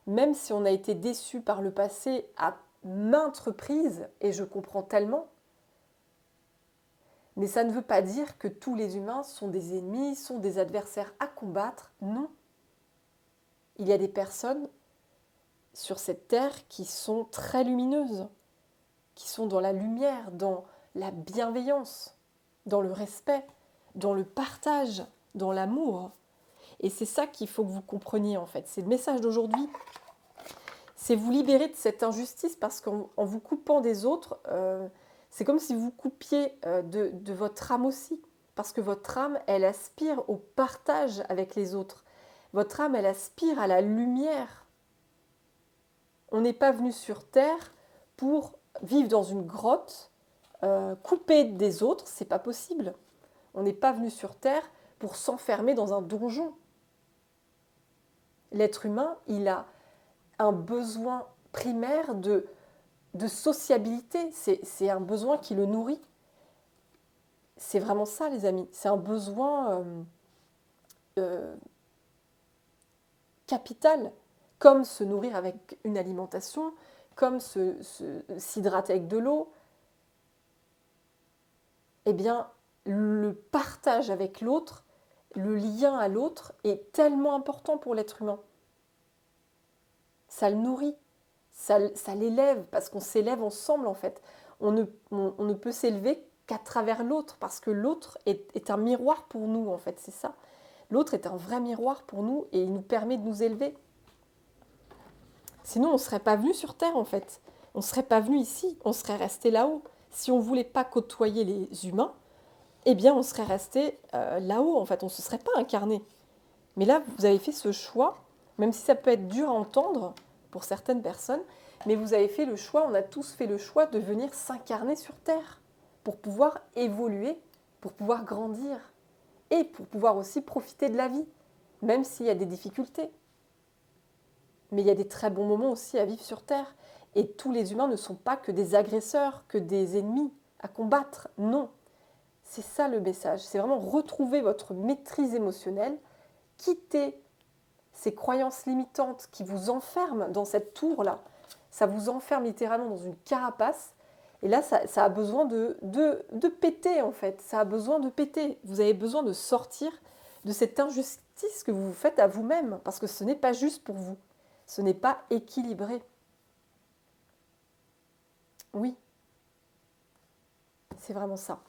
[SPEAKER 1] Même si on a été déçu par le passé à maintes reprises, et je comprends tellement, mais ça ne veut pas dire que tous les humains sont des ennemis, sont des adversaires à combattre. Non. Il y a des personnes sur cette terre qui sont très lumineuses, qui sont dans la lumière, dans la bienveillance, dans le respect, dans le partage, dans l'amour. Et c'est ça qu'il faut que vous compreniez en fait. C'est le message d'aujourd'hui. C'est vous libérer de cette injustice parce qu'en vous coupant des autres, c'est comme si vous coupiez de votre âme aussi. Parce que votre âme, elle aspire au partage avec les autres. Votre âme, elle aspire à la lumière. On n'est pas venu sur Terre pour vivre dans une grotte, coupé des autres, c'est pas possible. On n'est pas venu sur Terre pour s'enfermer dans un donjon. L'être humain, il a un besoin primaire de sociabilité. C'est un besoin qui le nourrit. c'est vraiment ça, les amis. C'est un besoin euh, capital, comme se nourrir avec une alimentation, comme s'hydrater avec de l'eau. Eh bien, le partage avec l'autre, le lien à l'autre est tellement important pour l'être humain. Ça le nourrit, ça l'élève, parce qu'on s'élève ensemble en fait. On ne peut s'élever qu'à travers l'autre, parce que l'autre est un miroir pour nous en fait, c'est ça. L'autre est un vrai miroir pour nous et il nous permet de nous élever. Sinon, on ne serait pas venu sur Terre en fait. On ne serait pas venu ici, on serait resté là-haut. Si on ne voulait pas côtoyer les humains, eh bien on serait resté là-haut en fait, on ne se serait pas incarné. Mais là, vous avez fait ce choix, même si ça peut être dur à entendre pour certaines personnes, mais vous avez fait le choix, on a tous fait le choix de venir s'incarner sur Terre pour pouvoir évoluer, pour pouvoir grandir et pour pouvoir aussi profiter de la vie, même s'il y a des difficultés. Mais il y a des très bons moments aussi à vivre sur Terre. Et tous les humains ne sont pas que des agresseurs, que des ennemis à combattre. Non, c'est ça le message. C'est vraiment retrouver votre maîtrise émotionnelle, quitter ces croyances limitantes qui vous enferment dans cette tour-là. Ça vous enferme littéralement dans une carapace. Et là, ça a besoin de péter, en fait. Ça a besoin de péter. Vous avez besoin de sortir de cette injustice que vous vous faites à vous-même, parce que ce n'est pas juste pour vous. Ce n'est pas équilibré. Oui, c'est vraiment ça.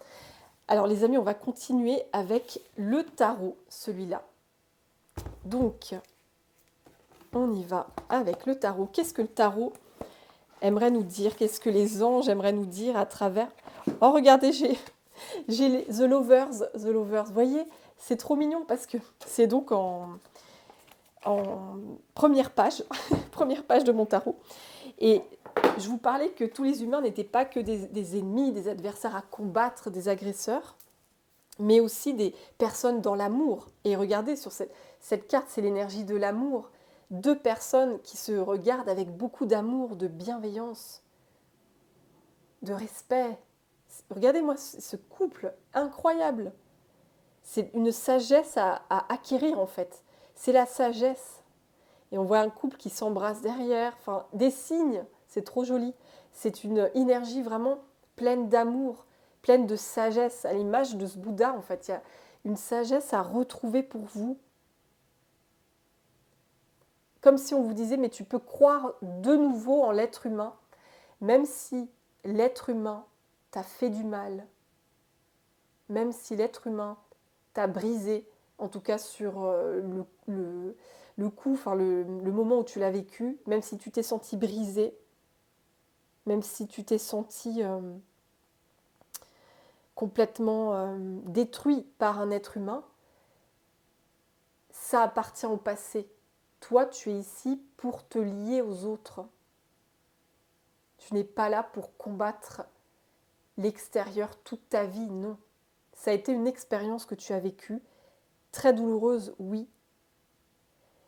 [SPEAKER 1] Alors les amis, on va continuer avec le tarot, celui-là. Donc, on y va avec le tarot. Qu'est-ce que le tarot aimerait nous dire? Qu'est-ce que les anges aimeraient nous dire à travers... Oh, regardez, j'ai les The Lovers. The Lovers, vous voyez, c'est trop mignon parce que c'est donc en première page, première page de mon tarot. Et je vous parlais que tous les humains n'étaient pas que des ennemis, des adversaires à combattre, des agresseurs, mais aussi des personnes dans l'amour. Et regardez, sur cette carte, c'est l'énergie de l'amour. Deux personnes qui se regardent avec beaucoup d'amour, de bienveillance, de respect. Regardez-moi ce couple incroyable. C'est une sagesse à acquérir en fait. C'est la sagesse. Et on voit un couple qui s'embrasse derrière, enfin des signes, c'est trop joli. C'est une énergie vraiment pleine d'amour, pleine de sagesse, à l'image de ce Bouddha en fait. Il y a une sagesse à retrouver pour vous. Comme si on vous disait, mais tu peux croire de nouveau en l'être humain, même si l'être humain t'a fait du mal, même si l'être humain t'a brisé, en tout cas sur le coup, enfin le moment où tu l'as vécu, même si tu t'es senti brisé, même si tu t'es senti complètement détruit par un être humain, ça appartient au passé. Toi, tu es ici pour te lier aux autres. Tu n'es pas là pour combattre l'extérieur toute ta vie, non. Ça a été une expérience que tu as vécue, très douloureuse, oui.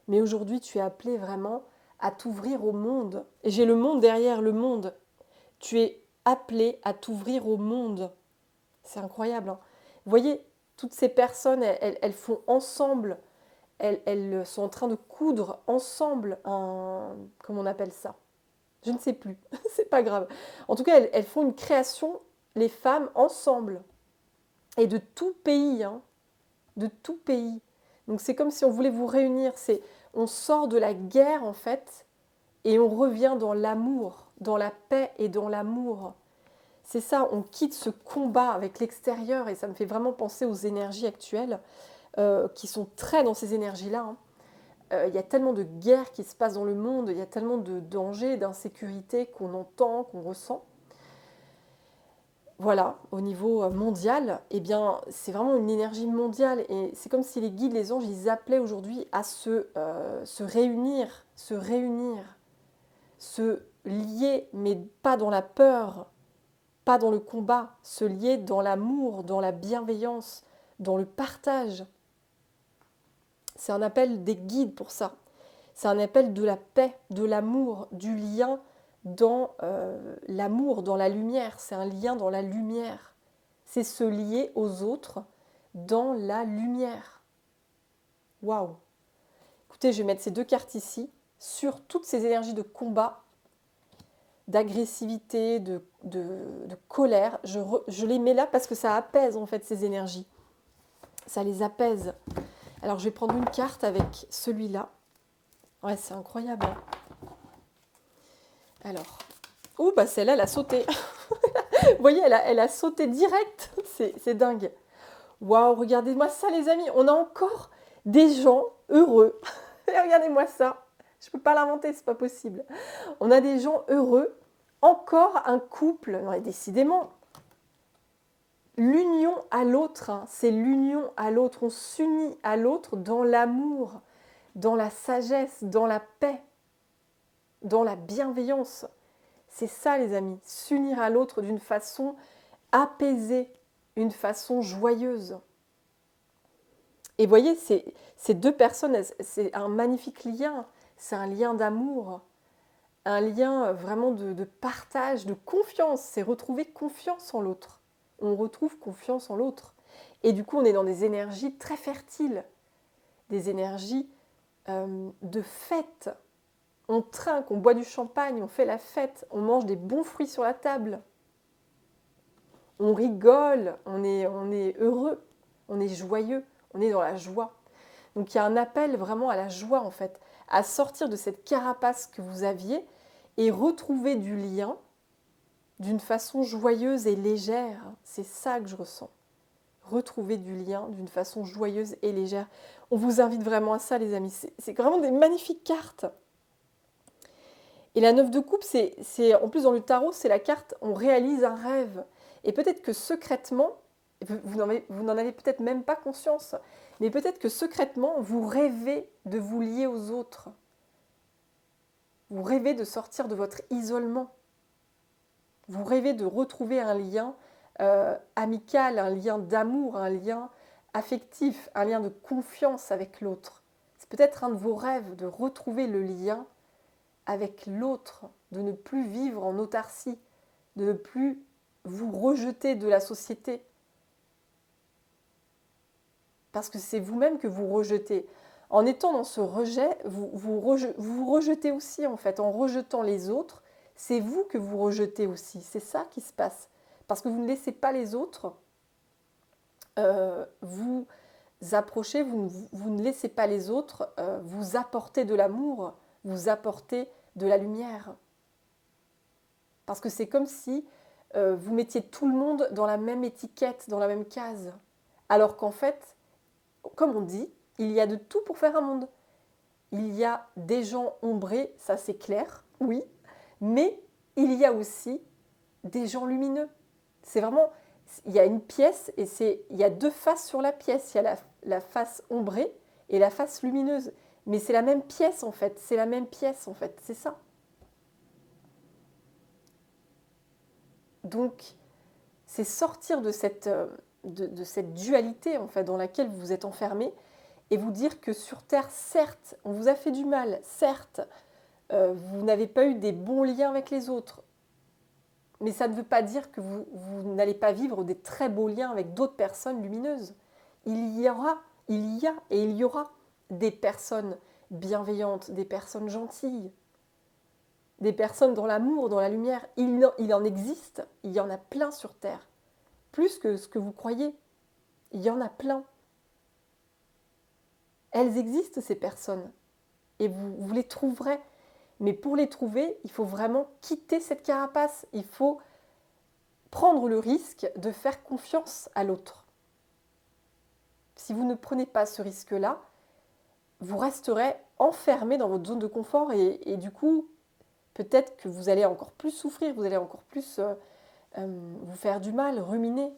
[SPEAKER 1] Mais aujourd'hui, tu es appelé vraiment à t'ouvrir au monde. Et j'ai le monde derrière le monde. Tu es appelé à t'ouvrir au monde. C'est incroyable, hein. Vous voyez, toutes ces personnes, elles font ensemble, elles sont en train de coudre ensemble un... Comment on appelle ça? Je ne sais plus, c'est pas grave. En tout cas, elles font une création, les femmes, ensemble. Et de tout pays, hein, de tout pays. Donc c'est comme si on voulait vous réunir. On sort de la guerre, en fait, et on revient dans l'amour, dans la paix et dans l'amour. C'est ça, on quitte ce combat avec l'extérieur et ça me fait vraiment penser aux énergies actuelles qui sont très dans ces énergies-là, hein. Il y a tellement de guerres qui se passent dans le monde, il y a tellement de dangers, d'insécurité qu'on entend, qu'on ressent. Voilà, au niveau mondial, eh bien, c'est vraiment une énergie mondiale et c'est comme si les guides, les anges, ils appelaient aujourd'hui à se réunir, se lier, mais pas dans la peur, pas dans le combat, se lier dans l'amour, dans la bienveillance, dans le partage. C'est un appel des guides pour ça. C'est un appel de la paix, de l'amour, du lien dans l'amour, dans la lumière. C'est un lien dans la lumière. c'est se lier aux autres dans la lumière. Waouh! Écoutez, je vais mettre ces deux cartes ici sur toutes ces énergies de combat, d'agressivité, de colère. Je les mets là parce que ça apaise en fait ces énergies. Ça les apaise. Alors je vais prendre une carte avec celui-là. Ouais, c'est incroyable. Alors, oh bah celle-là, elle a sauté. Vous voyez, elle a sauté direct. C'est dingue. Waouh, regardez-moi ça les amis. On a encore des gens heureux. Et regardez-moi ça. Je ne peux pas l'inventer, c'est pas possible. On a des gens heureux. Encore un couple. Non, et décidément, l'union à l'autre, hein, c'est l'union à l'autre. On s'unit à l'autre dans l'amour, dans la sagesse, dans la paix, dans la bienveillance. C'est ça les amis, s'unir à l'autre d'une façon apaisée, une façon joyeuse. Et vous voyez, ces deux personnes, c'est un magnifique lien, c'est un lien d'amour, un lien vraiment de partage, de confiance, c'est retrouver confiance en l'autre. On retrouve confiance en l'autre. Et du coup, on est dans des énergies très fertiles, des énergies de fête. On trinque, on boit du champagne, on fait la fête, on mange des bons fruits sur la table. On rigole, on est heureux, on est joyeux, on est dans la joie. Donc il y a un appel vraiment à la joie en fait, à sortir de cette carapace que vous aviez et retrouver du lien d'une façon joyeuse et légère. C'est ça que je ressens. Retrouver du lien d'une façon joyeuse et légère. On vous invite vraiment à ça les amis. C'est vraiment des magnifiques cartes. Et la 9 de coupe, en plus dans le tarot, c'est la carte on réalise un rêve. Et peut-être que secrètement, vous n'en avez peut-être même pas conscience, mais peut-être que secrètement, vous rêvez de vous lier aux autres. Vous rêvez de sortir de votre isolement. Vous rêvez de retrouver un lien amical, un lien d'amour, un lien affectif, un lien de confiance avec l'autre. C'est peut-être un de vos rêves de retrouver le lien avec l'autre, de ne plus vivre en autarcie, de ne plus vous rejeter de la société. Parce que c'est vous-même que vous rejetez. En étant dans ce rejet, vous rejetez aussi en fait. En rejetant les autres, c'est vous que vous rejetez aussi. C'est ça qui se passe. Parce que vous ne laissez pas les autres vous approcher, vous ne laissez pas les autres vous apporter de l'amour, vous apporter de la lumière. Parce que c'est comme si vous mettiez tout le monde dans la même étiquette, dans la même case. Alors qu'en fait, comme on dit, il y a de tout pour faire un monde. Il y a des gens ombrés, ça c'est clair, oui, mais il y a aussi des gens lumineux. C'est vraiment, il y a une pièce et il y a deux faces sur la pièce. Il y a la face ombrée et la face lumineuse. Mais c'est la même pièce en fait, c'est la même pièce en fait, c'est ça. Donc, c'est sortir de cette dualité en fait, dans laquelle vous êtes enfermé et vous dire que sur Terre, certes, on vous a fait du mal, certes, vous n'avez pas eu des bons liens avec les autres, mais ça ne veut pas dire que vous n'allez pas vivre des très beaux liens avec d'autres personnes lumineuses. Il y a et il y aura des personnes bienveillantes, des personnes gentilles, des personnes dans l'amour, dans la lumière. Il en existe, il y en a plein sur Terre. Plus que ce que vous croyez. Il y en a plein. Elles existent, ces personnes. Et vous les trouverez. Mais pour les trouver, il faut vraiment quitter cette carapace. Il faut prendre le risque de faire confiance à l'autre. Si vous ne prenez pas ce risque-là, vous resterez enfermé dans votre zone de confort et du coup, peut-être que vous allez encore plus souffrir, vous allez encore plus vous faire du mal, ruminer.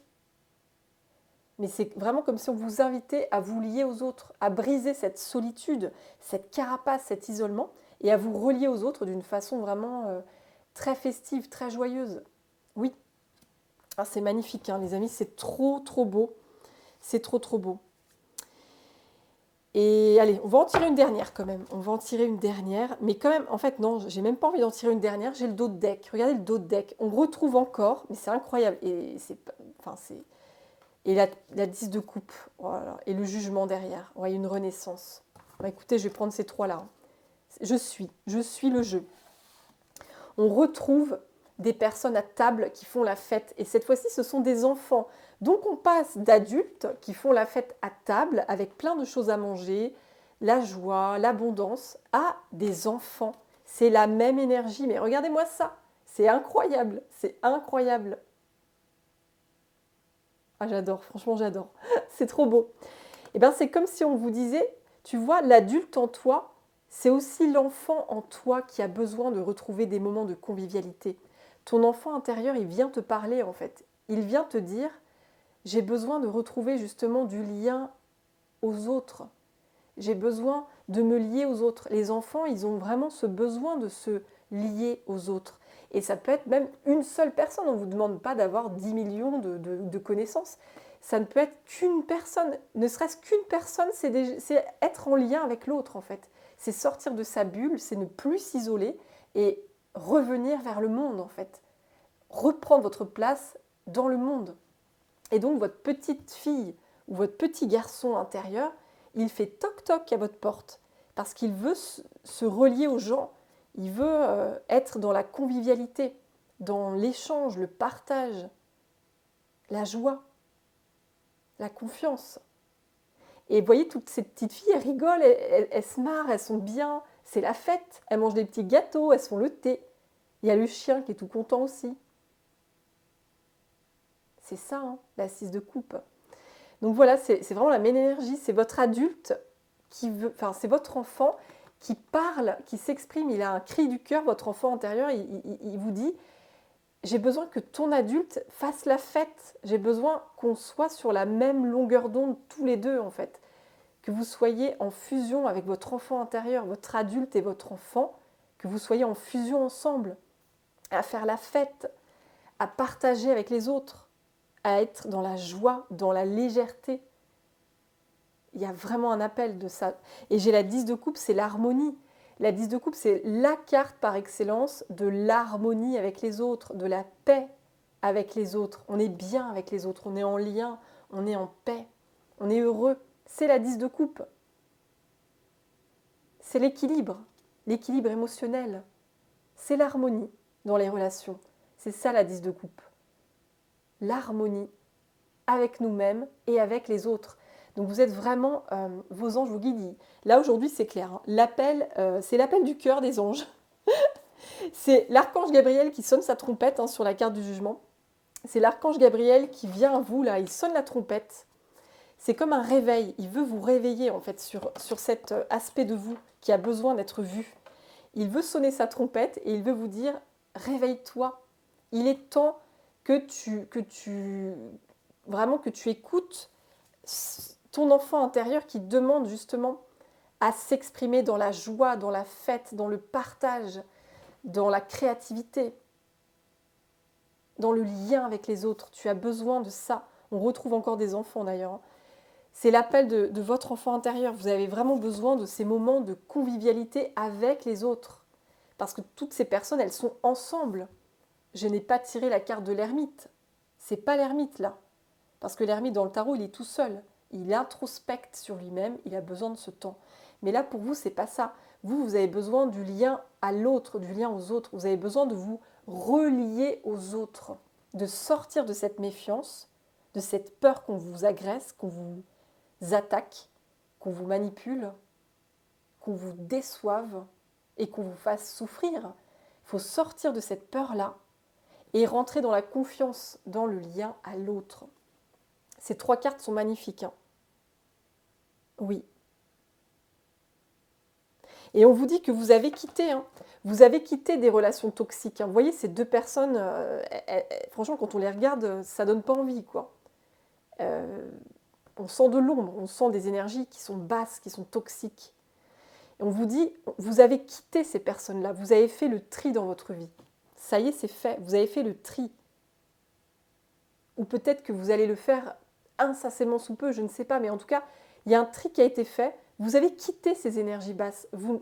[SPEAKER 1] Mais c'est vraiment comme si on vous invitait à vous lier aux autres, à briser cette solitude, cette carapace, cet isolement, et à vous relier aux autres d'une façon vraiment très festive, très joyeuse. Oui, ah, c'est magnifique, hein, les amis, c'est trop, trop beau. C'est trop, trop beau. Et allez, on va en tirer une dernière quand même. On va en tirer une dernière. Mais quand même, en fait, non, j'ai même pas envie d'en tirer une dernière. J'ai le dos de deck. Regardez le dos de deck. On retrouve encore, mais c'est incroyable. Et c'est Et la 10 de coupe, voilà. Et le jugement derrière. Ouais, une renaissance. Bon, écoutez, je vais prendre ces trois-là. Je suis le jeu. On retrouve des personnes à table qui font la fête. Et cette fois-ci, ce sont des enfants. Donc on passe d'adultes qui font la fête à table avec plein de choses à manger, la joie, l'abondance, à des enfants. C'est la même énergie. Mais regardez-moi ça. C'est incroyable. C'est incroyable. Ah, j'adore. Franchement, j'adore. C'est trop beau. Et bien, c'est comme si on vous disait, tu vois, l'adulte en toi, c'est aussi l'enfant en toi qui a besoin de retrouver des moments de convivialité. Ton enfant intérieur, il vient te parler en fait. Il vient te dire, j'ai besoin de retrouver justement du lien aux autres. J'ai besoin de me lier aux autres. Les enfants, ils ont vraiment ce besoin de se lier aux autres. Et ça peut être même une seule personne. On ne vous demande pas d'avoir 10 millions de connaissances. Ça ne peut être qu'une personne. Ne serait-ce qu'une personne, c'est être en lien avec l'autre, en fait. C'est sortir de sa bulle, c'est ne plus s'isoler et revenir vers le monde, en fait. Reprendre votre place dans le monde. Et donc, votre petite fille ou votre petit garçon intérieur, il fait toc-toc à votre porte parce qu'il veut se relier aux gens. Il veut être dans la convivialité, dans l'échange, le partage, la joie, la confiance. Et vous voyez, toutes ces petites filles, elles rigolent, elles se marrent, elles sont bien. C'est la fête. Elles mangent des petits gâteaux, elles font le thé. Il y a le chien qui est tout content aussi. C'est ça, hein, la 6 de coupe. Donc voilà, c'est vraiment la même énergie. C'est votre adulte qui veut, enfin, c'est votre enfant qui parle, qui s'exprime. Il a un cri du cœur, votre enfant intérieur. Il vous dit, j'ai besoin que ton adulte fasse la fête. J'ai besoin qu'on soit sur la même longueur d'onde tous les deux, en fait. Que vous soyez en fusion avec votre enfant intérieur, votre adulte et votre enfant, que vous soyez en fusion ensemble, à faire la fête, à partager avec les autres, à être dans la joie, dans la légèreté. Il y a vraiment un appel de ça. Et j'ai la 10 de coupe, c'est l'harmonie. La 10 de coupe, c'est la carte par excellence de l'harmonie avec les autres, de la paix avec les autres. On est bien avec les autres, on est en lien, on est en paix, on est heureux. C'est la 10 de coupe. C'est l'équilibre émotionnel. C'est l'harmonie dans les relations. C'est ça la 10 de coupe. L'harmonie avec nous-mêmes et avec les autres. Donc vous êtes vraiment, vos anges vous guident. Là aujourd'hui c'est clair, hein. L'appel, c'est l'appel du cœur des anges. C'est l'archange Gabriel qui sonne sa trompette, hein, sur la carte du jugement. C'est l'archange Gabriel qui vient à vous, là, il sonne la trompette. C'est comme un réveil, il veut vous réveiller en fait sur cet aspect de vous qui a besoin d'être vu. Il veut sonner sa trompette et il veut vous dire, réveille-toi. Il est temps vraiment que tu écoutes ton enfant intérieur qui demande justement à s'exprimer dans la joie, dans la fête, dans le partage, dans la créativité, dans le lien avec les autres. Tu as besoin de ça. On retrouve encore des enfants d'ailleurs. C'est l'appel de votre enfant intérieur. Vous avez vraiment besoin de ces moments de convivialité avec les autres. Parce que toutes ces personnes, elles sont ensemble. Je n'ai pas tiré la carte de l'ermite. C'est pas l'ermite là. Parce que l'ermite dans le tarot, il est tout seul. Il introspecte sur lui-même, il a besoin de ce temps. Mais là, pour vous, c'est pas ça. Vous avez besoin du lien à l'autre, du lien aux autres. Vous avez besoin de vous relier aux autres, de sortir de cette méfiance, de cette peur qu'on vous agresse, qu'on vous attaque, qu'on vous manipule, qu'on vous déçoive et qu'on vous fasse souffrir. Il faut sortir de cette peur-là et rentrer dans la confiance, dans le lien à l'autre. Ces trois cartes sont magnifiques, hein. Oui. Et on vous dit que vous avez quitté, hein. Vous avez quitté des relations toxiques, hein. Vous voyez, ces deux personnes, franchement, quand on les regarde, ça donne pas envie, quoi. On sent de l'ombre, on sent des énergies qui sont basses, qui sont toxiques. Et on vous dit, vous avez quitté ces personnes-là, vous avez fait le tri dans votre vie. Ça y est, c'est fait, vous avez fait le tri. Ou peut-être que vous allez le faire incessamment sous peu, je ne sais pas, mais en tout cas, il y a un tri qui a été fait. Vous avez quitté ces énergies basses. Vous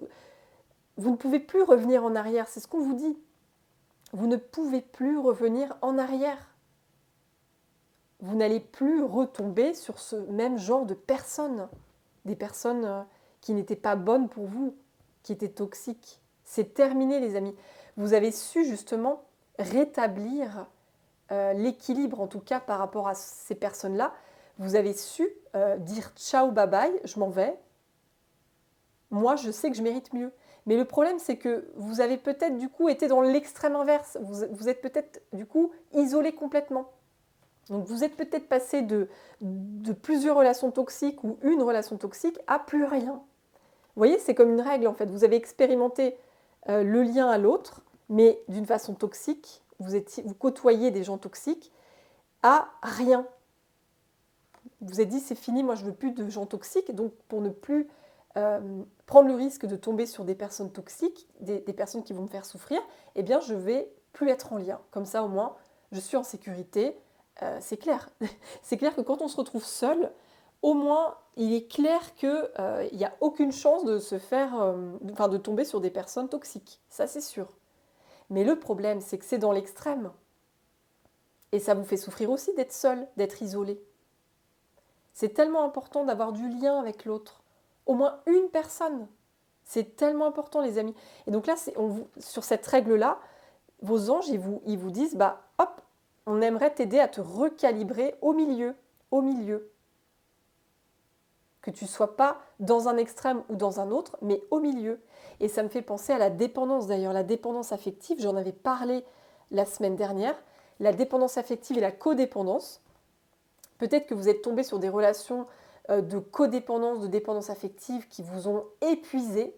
[SPEAKER 1] ne pouvez plus revenir en arrière, c'est ce qu'on vous dit. Vous ne pouvez plus revenir en arrière. vous n'allez plus retomber sur ce même genre de personnes, des personnes qui n'étaient pas bonnes pour vous, qui étaient toxiques. C'est terminé, les amis. Vous avez su justement rétablir l'équilibre, en tout cas par rapport à ces personnes-là. Vous avez su dire ciao, bye bye, je m'en vais. Moi, je sais que je mérite mieux. Mais le problème, c'est que vous avez peut-être du coup été dans l'extrême inverse. Vous êtes peut-être du coup isolé complètement. Donc vous êtes peut-être passé de plusieurs relations toxiques ou une relation toxique à plus rien. Vous voyez, c'est comme une règle en fait. Vous avez expérimenté le lien à l'autre, mais d'une façon toxique. Vous côtoyez des gens toxiques à rien. Vous vous êtes dit c'est fini, moi je veux plus de gens toxiques. Donc pour ne plus prendre le risque de tomber sur des personnes toxiques, des personnes qui vont me faire souffrir, eh bien je vais plus être en lien. Comme ça au moins, je suis en sécurité. C'est clair. C'est clair que quand on se retrouve seul, au moins il est clair qu'il n'y a aucune chance de se faire, de tomber sur des personnes toxiques. Ça c'est sûr. Mais le problème, c'est que c'est dans l'extrême. Et ça vous fait souffrir aussi d'être seul, d'être isolé. C'est tellement important d'avoir du lien avec l'autre. Au moins une personne. C'est tellement important, les amis. Et donc là, sur cette règle-là, vos anges, ils vous disent, bah hop, on aimerait t'aider à te recalibrer au milieu. Au milieu. Que tu ne sois pas dans un extrême ou dans un autre, mais au milieu. Et ça me fait penser à la dépendance, d'ailleurs, la dépendance affective, j'en avais parlé la semaine dernière, la dépendance affective et la codépendance. Peut-être que vous êtes tombé sur des relations de codépendance, de dépendance affective qui vous ont épuisé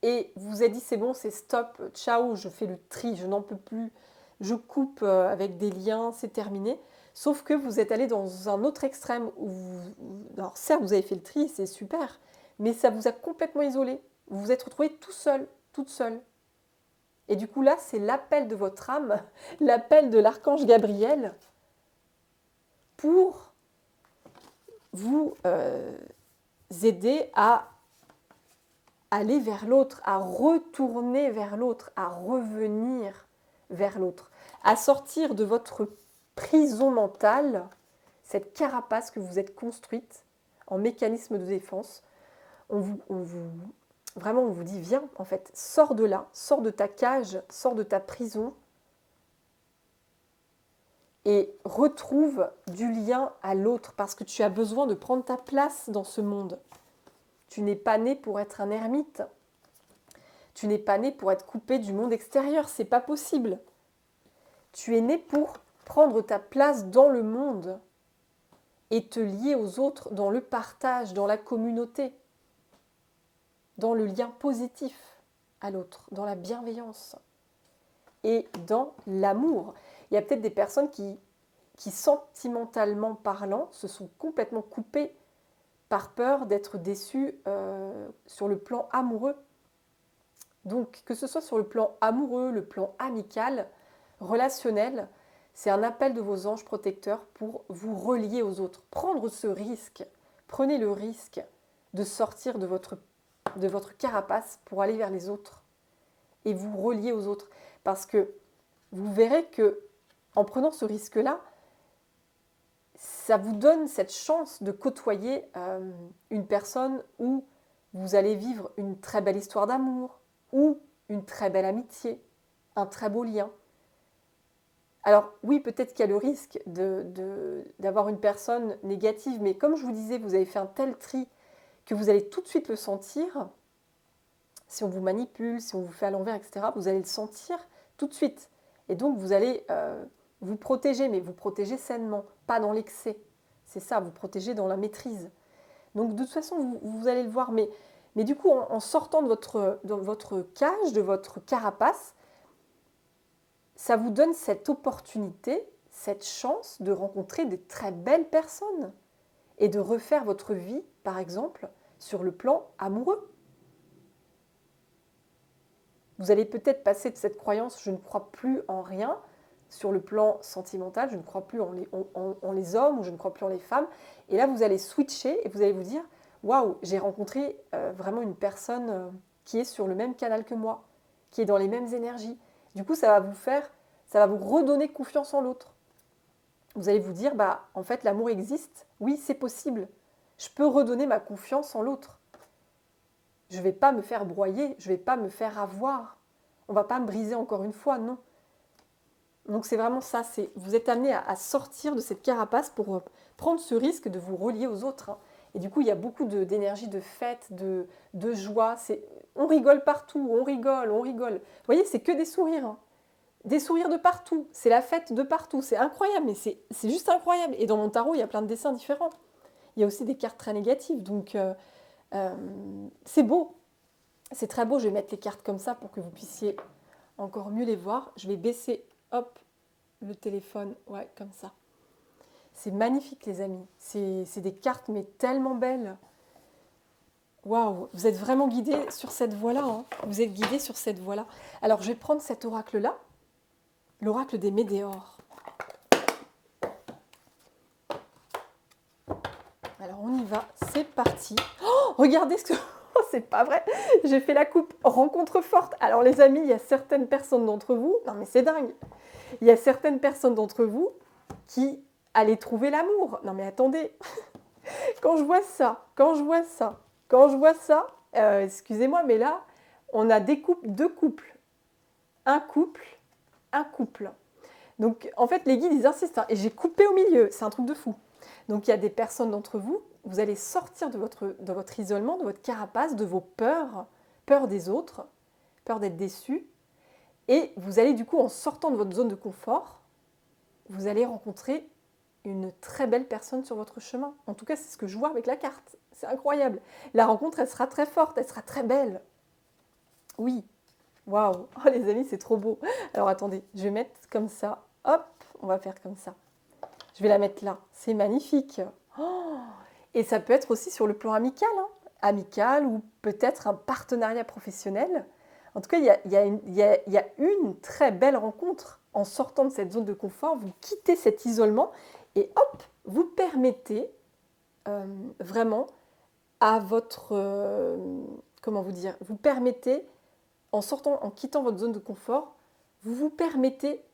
[SPEAKER 1] et vous vous êtes dit c'est bon, c'est stop, ciao, je fais le tri, je n'en peux plus, je coupe avec des liens, c'est terminé. Sauf que vous êtes allé dans un autre extrême où alors certes vous avez fait le tri, c'est super, mais ça vous a complètement isolé. Vous vous êtes retrouvé tout seul, toute seule. Et du coup là, c'est l'appel de votre âme, l'appel de l'archange Gabriel pour vous aider à aller vers l'autre, à retourner vers l'autre, à revenir vers l'autre, à sortir de votre prison mentale, cette carapace que vous êtes construite en mécanisme de défense. Vraiment, on vous dit, viens, en fait, sors de là, sors de ta cage, sors de ta prison et retrouve du lien à l'autre parce que tu as besoin de prendre ta place dans ce monde. Tu n'es pas né pour être un ermite. Tu n'es pas né pour être coupé du monde extérieur, c'est pas possible. Tu es né pour prendre ta place dans le monde et te lier aux autres dans le partage, dans la communauté, dans le lien positif à l'autre, dans la bienveillance et dans l'amour. Il y a peut-être des personnes qui sentimentalement parlant, se sont complètement coupées par peur d'être déçues sur le plan amoureux. Donc, que ce soit sur le plan amoureux, le plan amical, relationnel, c'est un appel de vos anges protecteurs pour vous relier aux autres. Prendre ce risque, prenez le risque de sortir de votre carapace pour aller vers les autres et vous relier aux autres. Parce que vous verrez que en prenant ce risque-là, ça vous donne cette chance de côtoyer une personne où vous allez vivre une très belle histoire d'amour ou une très belle amitié, un très beau lien. Alors oui, peut-être qu'il y a le risque d'avoir une personne négative, mais comme je vous disais, vous avez fait un tel tri que vous allez tout de suite le sentir. Si on vous manipule, si on vous fait à l'envers, etc., vous allez le sentir tout de suite. Et donc vous allez vous protéger, mais vous protéger sainement, pas dans l'excès. C'est ça, vous protéger dans la maîtrise. Donc de toute façon, vous allez le voir, mais du coup, en sortant de votre cage, de votre carapace, ça vous donne cette opportunité, cette chance de rencontrer des très belles personnes et de refaire votre vie, par exemple, sur le plan amoureux. Vous allez peut-être passer de cette croyance « je ne crois plus en rien » sur le plan sentimental, je ne crois plus en les hommes ou je ne crois plus en les femmes. Et là, vous allez switcher et vous allez vous dire « waouh, j'ai rencontré vraiment une personne qui est sur le même canal que moi, qui est dans les mêmes énergies ». Du coup, ça va vous redonner confiance en l'autre. Vous allez vous dire, bah, en fait, l'amour existe. Oui, c'est possible. Je peux redonner ma confiance en l'autre. Je ne vais pas me faire broyer, je ne vais pas me faire avoir. On ne va pas me briser encore une fois, non. Donc c'est vraiment ça, vous êtes amené à sortir de cette carapace pour prendre ce risque de vous relier aux autres, hein. Et du coup, il y a beaucoup d'énergie, de fête, de joie. On rigole partout, on rigole, on rigole. Vous voyez, c'est que des sourires, hein. Des sourires de partout. C'est la fête de partout. C'est incroyable, mais c'est juste incroyable. Et dans mon tarot, il y a plein de dessins différents. Il y a aussi des cartes très négatives. Donc, euh, c'est beau. C'est très beau. Je vais mettre les cartes comme ça pour que vous puissiez encore mieux les voir. Je vais baisser, hop, le téléphone. Ouais, comme ça. C'est magnifique, les amis. C'est des cartes, mais tellement belles. Waouh, vous êtes vraiment guidés sur cette voie-là, hein. Vous êtes guidés sur cette voie-là. Alors, je vais prendre cet oracle-là, l'oracle des Médéores. Alors, on y va, c'est parti. Oh, regardez ce que... Oh, c'est pas vrai. J'ai fait la coupe rencontre forte. Alors, les amis, il y a certaines personnes d'entre vous... Non, mais c'est dingue. Il y a certaines personnes d'entre vous qui allaient trouver l'amour. Non, mais attendez. Quand je vois ça, excusez-moi, mais là, on a deux couples. Un couple. Donc, en fait, les guides, ils insistent, hein, et j'ai coupé au milieu. C'est un truc de fou. Donc, il y a des personnes d'entre vous, vous allez sortir de votre isolement, de votre carapace, de vos peurs, peur des autres, peur d'être déçu. Et vous allez, du coup, en sortant de votre zone de confort, vous allez rencontrer une très belle personne sur votre chemin. En tout cas, c'est ce que je vois avec la carte. C'est incroyable. La rencontre, elle sera très forte, elle sera très belle. Oui. Waouh. Oh, les amis, c'est trop beau. Alors, attendez, je vais mettre comme ça. Hop, on va faire comme ça. Je vais la mettre là. C'est magnifique. Oh, et ça peut être aussi sur le plan amical, hein. Amical ou peut-être un partenariat professionnel. En tout cas, il y a une très belle rencontre. En sortant de cette zone de confort, vous quittez cet isolement et hop, vous permettez vraiment à votre... comment vous dire? Vous permettez, en quittant votre zone de confort, vous vous permettez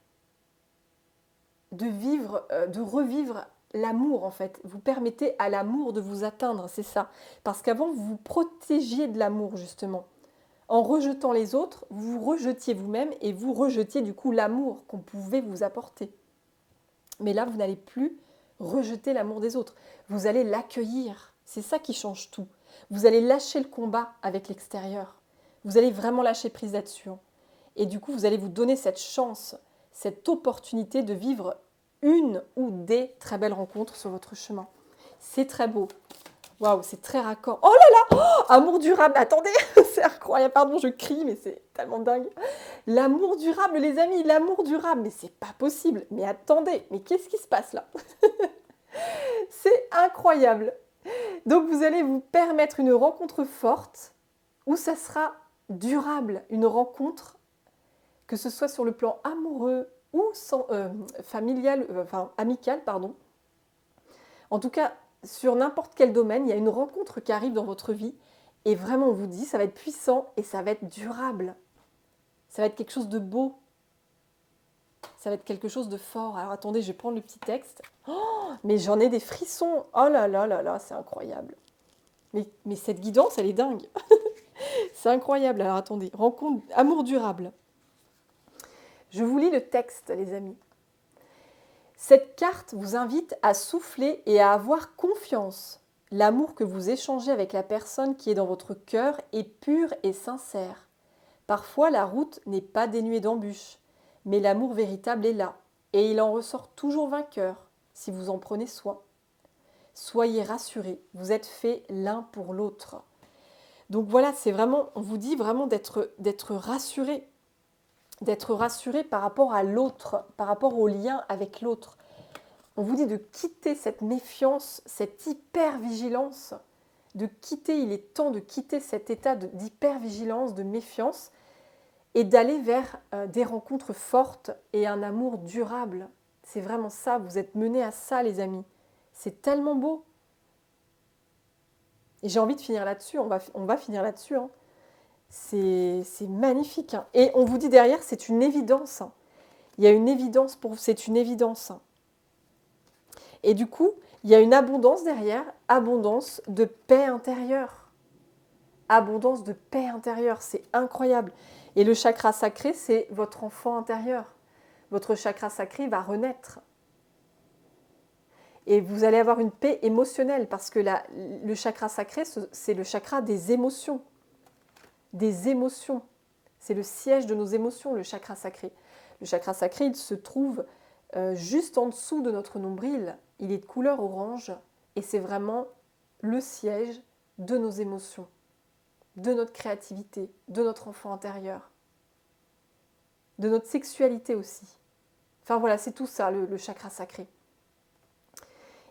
[SPEAKER 1] de revivre l'amour en fait. Vous permettez à l'amour de vous atteindre, c'est ça. Parce qu'avant, vous vous protégiez de l'amour justement. En rejetant les autres, vous vous rejetiez vous-même et vous rejetiez du coup l'amour qu'on pouvait vous apporter. Mais là, vous n'allez plus rejeter l'amour des autres. Vous allez l'accueillir. C'est ça qui change tout. Vous allez lâcher le combat avec l'extérieur. Vous allez vraiment lâcher prise là-dessus. Et du coup, vous allez vous donner cette chance, cette opportunité de vivre une ou des très belles rencontres sur votre chemin. C'est très beau. Waouh, c'est très raccord. Oh là là, oh, amour durable. Attendez, c'est incroyable. Pardon, je crie, mais c'est tellement dingue. L'amour durable, les amis, l'amour durable. Mais c'est pas possible. Mais attendez, mais qu'est-ce qui se passe là? C'est incroyable. Donc vous allez vous permettre une rencontre forte où ça sera durable. Une rencontre, que ce soit sur le plan amoureux ou familial, amical, pardon. En tout cas, sur n'importe quel domaine, il y a une rencontre qui arrive dans votre vie et vraiment on vous dit ça va être puissant et ça va être durable. Ça va être quelque chose de beau. Ça va être quelque chose de fort. Alors attendez, je vais prendre le petit texte. Oh, mais j'en ai des frissons. Oh là là là là, c'est incroyable. Mais cette guidance, elle est dingue. C'est incroyable. Alors attendez, rencontre, amour durable. Je vous lis le texte, les amis. Cette carte vous invite à souffler et à avoir confiance. L'amour que vous échangez avec la personne qui est dans votre cœur est pur et sincère. Parfois, la route n'est pas dénuée d'embûches, mais l'amour véritable est là, et il en ressort toujours vainqueur si vous en prenez soin. Soyez rassurés, vous êtes faits l'un pour l'autre. Donc voilà, c'est vraiment, on vous dit vraiment d'être rassuré par rapport à l'autre, par rapport au lien avec l'autre. On vous dit de quitter cette méfiance, cette hypervigilance, il est temps de quitter cet état d'hypervigilance, de méfiance, et d'aller vers des rencontres fortes et un amour durable. C'est vraiment ça, vous êtes menés à ça, les amis. C'est tellement beau. Et j'ai envie de finir là-dessus, on va finir là-dessus, hein. C'est magnifique, hein. Et on vous dit derrière, c'est une évidence, hein. Il y a une évidence pour vous, c'est une évidence, hein. Et du coup, il y a une abondance derrière, abondance de paix intérieure. Abondance de paix intérieure, c'est incroyable. Et le chakra sacré, c'est votre enfant intérieur. Votre chakra sacré va renaître. Et vous allez avoir une paix émotionnelle parce que le chakra sacré, c'est le chakra des émotions. Des émotions. C'est le siège de nos émotions, le chakra sacré. Le chakra sacré, il se trouve juste en dessous de notre nombril. Il est de couleur orange et c'est vraiment le siège de nos émotions, de notre créativité, de notre enfant intérieur, de notre sexualité aussi. Enfin voilà, c'est tout ça, le chakra sacré.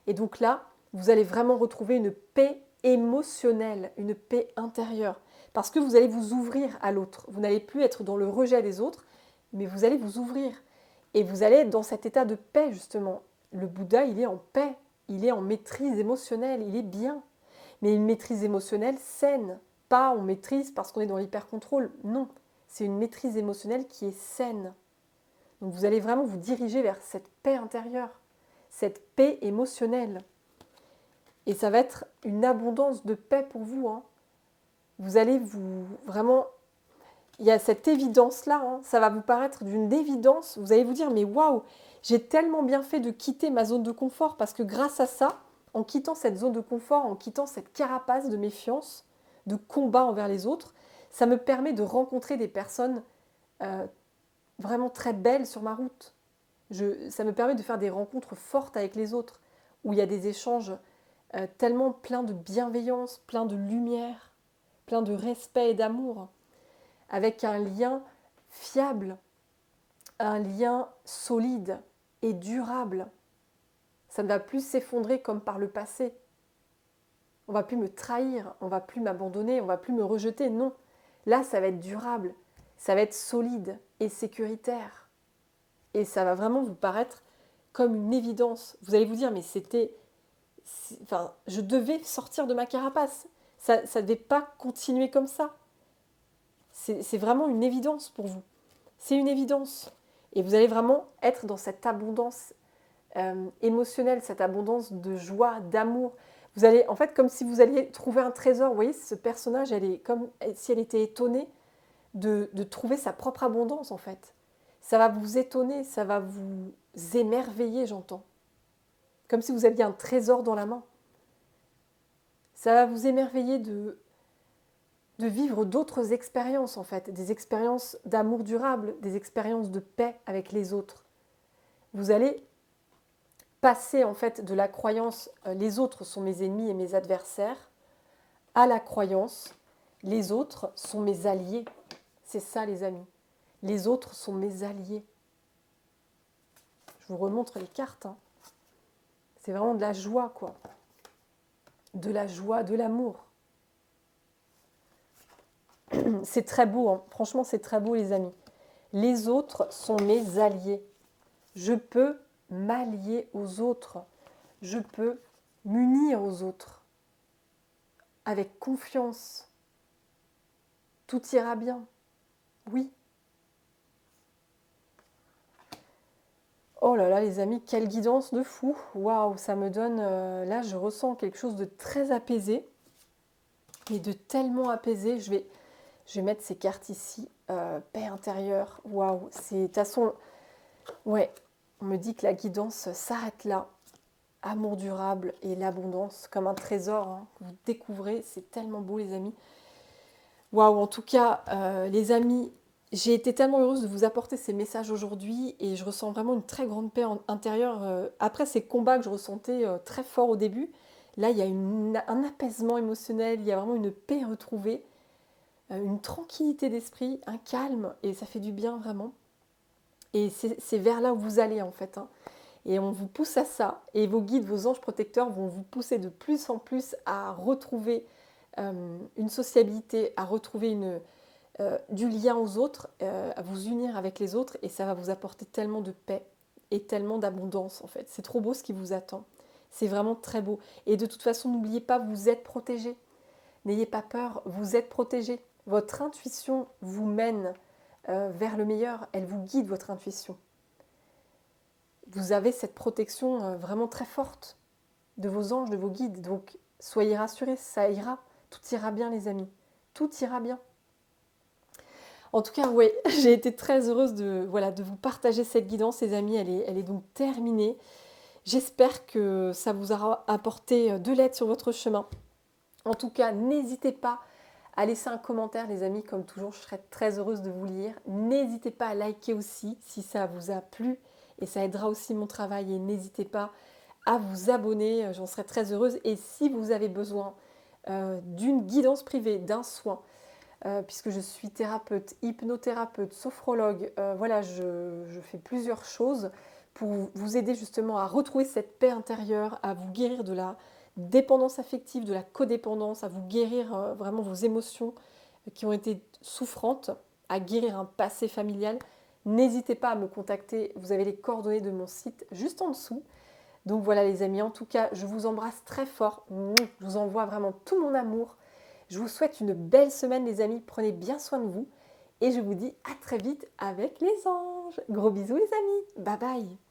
[SPEAKER 1] Et donc là, vous allez vraiment retrouver une paix émotionnelle, une paix intérieure. Parce que vous allez vous ouvrir à l'autre. Vous n'allez plus être dans le rejet des autres, mais vous allez vous ouvrir. Et vous allez être dans cet état de paix, justement. Le Bouddha, il est en paix, il est en maîtrise émotionnelle, il est bien. Mais une maîtrise émotionnelle saine. Pas on maîtrise parce qu'on est dans l'hyper-contrôle. Non, c'est une maîtrise émotionnelle qui est saine. Donc vous allez vraiment vous diriger vers cette paix intérieure, cette paix émotionnelle. Et ça va être une abondance de paix pour vous. Hein. Vous allez vous vraiment... Il y a cette évidence-là, hein. Ça va vous paraître d'une évidence. Vous allez vous dire, mais waouh, j'ai tellement bien fait de quitter ma zone de confort parce que grâce à ça, en quittant cette zone de confort, en quittant cette carapace de méfiance, de combat envers les autres, ça me permet de rencontrer des personnes vraiment très belles sur ma route. Ça me permet de faire des rencontres fortes avec les autres, où il y a des échanges tellement pleins de bienveillance, pleins de lumière, pleins de respect et d'amour, avec un lien fiable, un lien solide et durable. Ça ne va plus s'effondrer comme par le passé. On ne va plus me trahir, on ne va plus m'abandonner, on ne va plus me rejeter. Non, là, ça va être durable, ça va être solide et sécuritaire. Et ça va vraiment vous paraître comme une évidence. Vous allez vous dire, mais enfin, je devais sortir de ma carapace. Ça ne devait pas continuer comme ça. C'est vraiment une évidence pour vous. C'est une évidence. Et vous allez vraiment être dans cette abondance émotionnelle, cette abondance de joie, d'amour. Vous allez, en fait, comme si vous alliez trouver un trésor. Vous voyez, ce personnage, elle est comme si elle était étonnée de trouver sa propre abondance, en fait. Ça va vous étonner, ça va vous émerveiller, j'entends. Comme si vous aviez un trésor dans la main. Ça va vous émerveiller de vivre d'autres expériences, en fait. Des expériences d'amour durable, des expériences de paix avec les autres. Vous allez passer, en fait, de la croyance « les autres sont mes ennemis et mes adversaires » à la croyance « les autres sont mes alliés ». C'est ça, les amis. Les autres sont mes alliés. Je vous remontre les cartes. Hein. C'est vraiment de la joie, quoi. De la joie, de l'amour. C'est très beau, hein. Franchement, c'est très beau, les amis. Les autres sont mes alliés. Je peux m'allier aux autres. Je peux m'unir aux autres. Avec confiance. Tout ira bien. Oui. Oh là là, les amis, quelle guidance de fou. Waouh, ça me donne... là, je ressens quelque chose de très apaisé. Et de tellement apaisé. Je vais mettre ces cartes ici. Paix intérieure. Waouh, c'est... De toute façon, ouais, on me dit que la guidance s'arrête là. Amour durable et l'abondance, comme un trésor hein, que vous découvrez. C'est tellement beau, les amis. Waouh, en tout cas, les amis, j'ai été tellement heureuse de vous apporter ces messages aujourd'hui et je ressens vraiment une très grande paix intérieure. Après ces combats que je ressentais très forts au début, là, il y a un apaisement émotionnel, il y a vraiment une paix retrouvée, une tranquillité d'esprit, un calme et ça fait du bien vraiment. Et c'est vers là où vous allez en fait. Hein. Et on vous pousse à ça. Et vos guides, vos anges protecteurs vont vous pousser de plus en plus à retrouver une sociabilité, à retrouver du lien aux autres, à vous unir avec les autres. Et ça va vous apporter tellement de paix et tellement d'abondance en fait. C'est trop beau ce qui vous attend. C'est vraiment très beau. Et de toute façon, n'oubliez pas, vous êtes protégés. N'ayez pas peur, vous êtes protégés. Votre intuition vous mène vers le meilleur. Elle vous guide, votre intuition. vous avez cette protection vraiment très forte de vos anges, de vos guides. Donc soyez rassurés, ça ira, tout ira bien les amis, tout ira bien. En tout cas, oui, j'ai été très heureuse de vous partager cette guidance, les amis. Elle est donc terminée. J'espère que ça vous aura apporté de l'aide sur votre chemin. En tout cas, n'hésitez pas à laisser un commentaire, les amis. Comme toujours, je serai très heureuse de vous lire. N'hésitez pas à liker aussi si ça vous a plu et ça aidera aussi mon travail. Et n'hésitez pas à vous abonner, j'en serai très heureuse. Et si vous avez besoin d'une guidance privée, d'un soin, puisque je suis thérapeute, hypnothérapeute, sophrologue, voilà, je fais plusieurs choses pour vous aider justement à retrouver cette paix intérieure, à vous guérir de la dépendance affective, de la codépendance, à vous guérir vraiment vos émotions qui ont été souffrantes, à guérir un passé familial. N'hésitez pas à me contacter, vous avez les coordonnées de mon site juste en dessous. Donc voilà les amis, en tout cas, je vous embrasse très fort, je vous envoie vraiment tout mon amour. Je vous souhaite une belle semaine les amis, prenez bien soin de vous et je vous dis à très vite avec les anges. Gros bisous les amis, bye bye.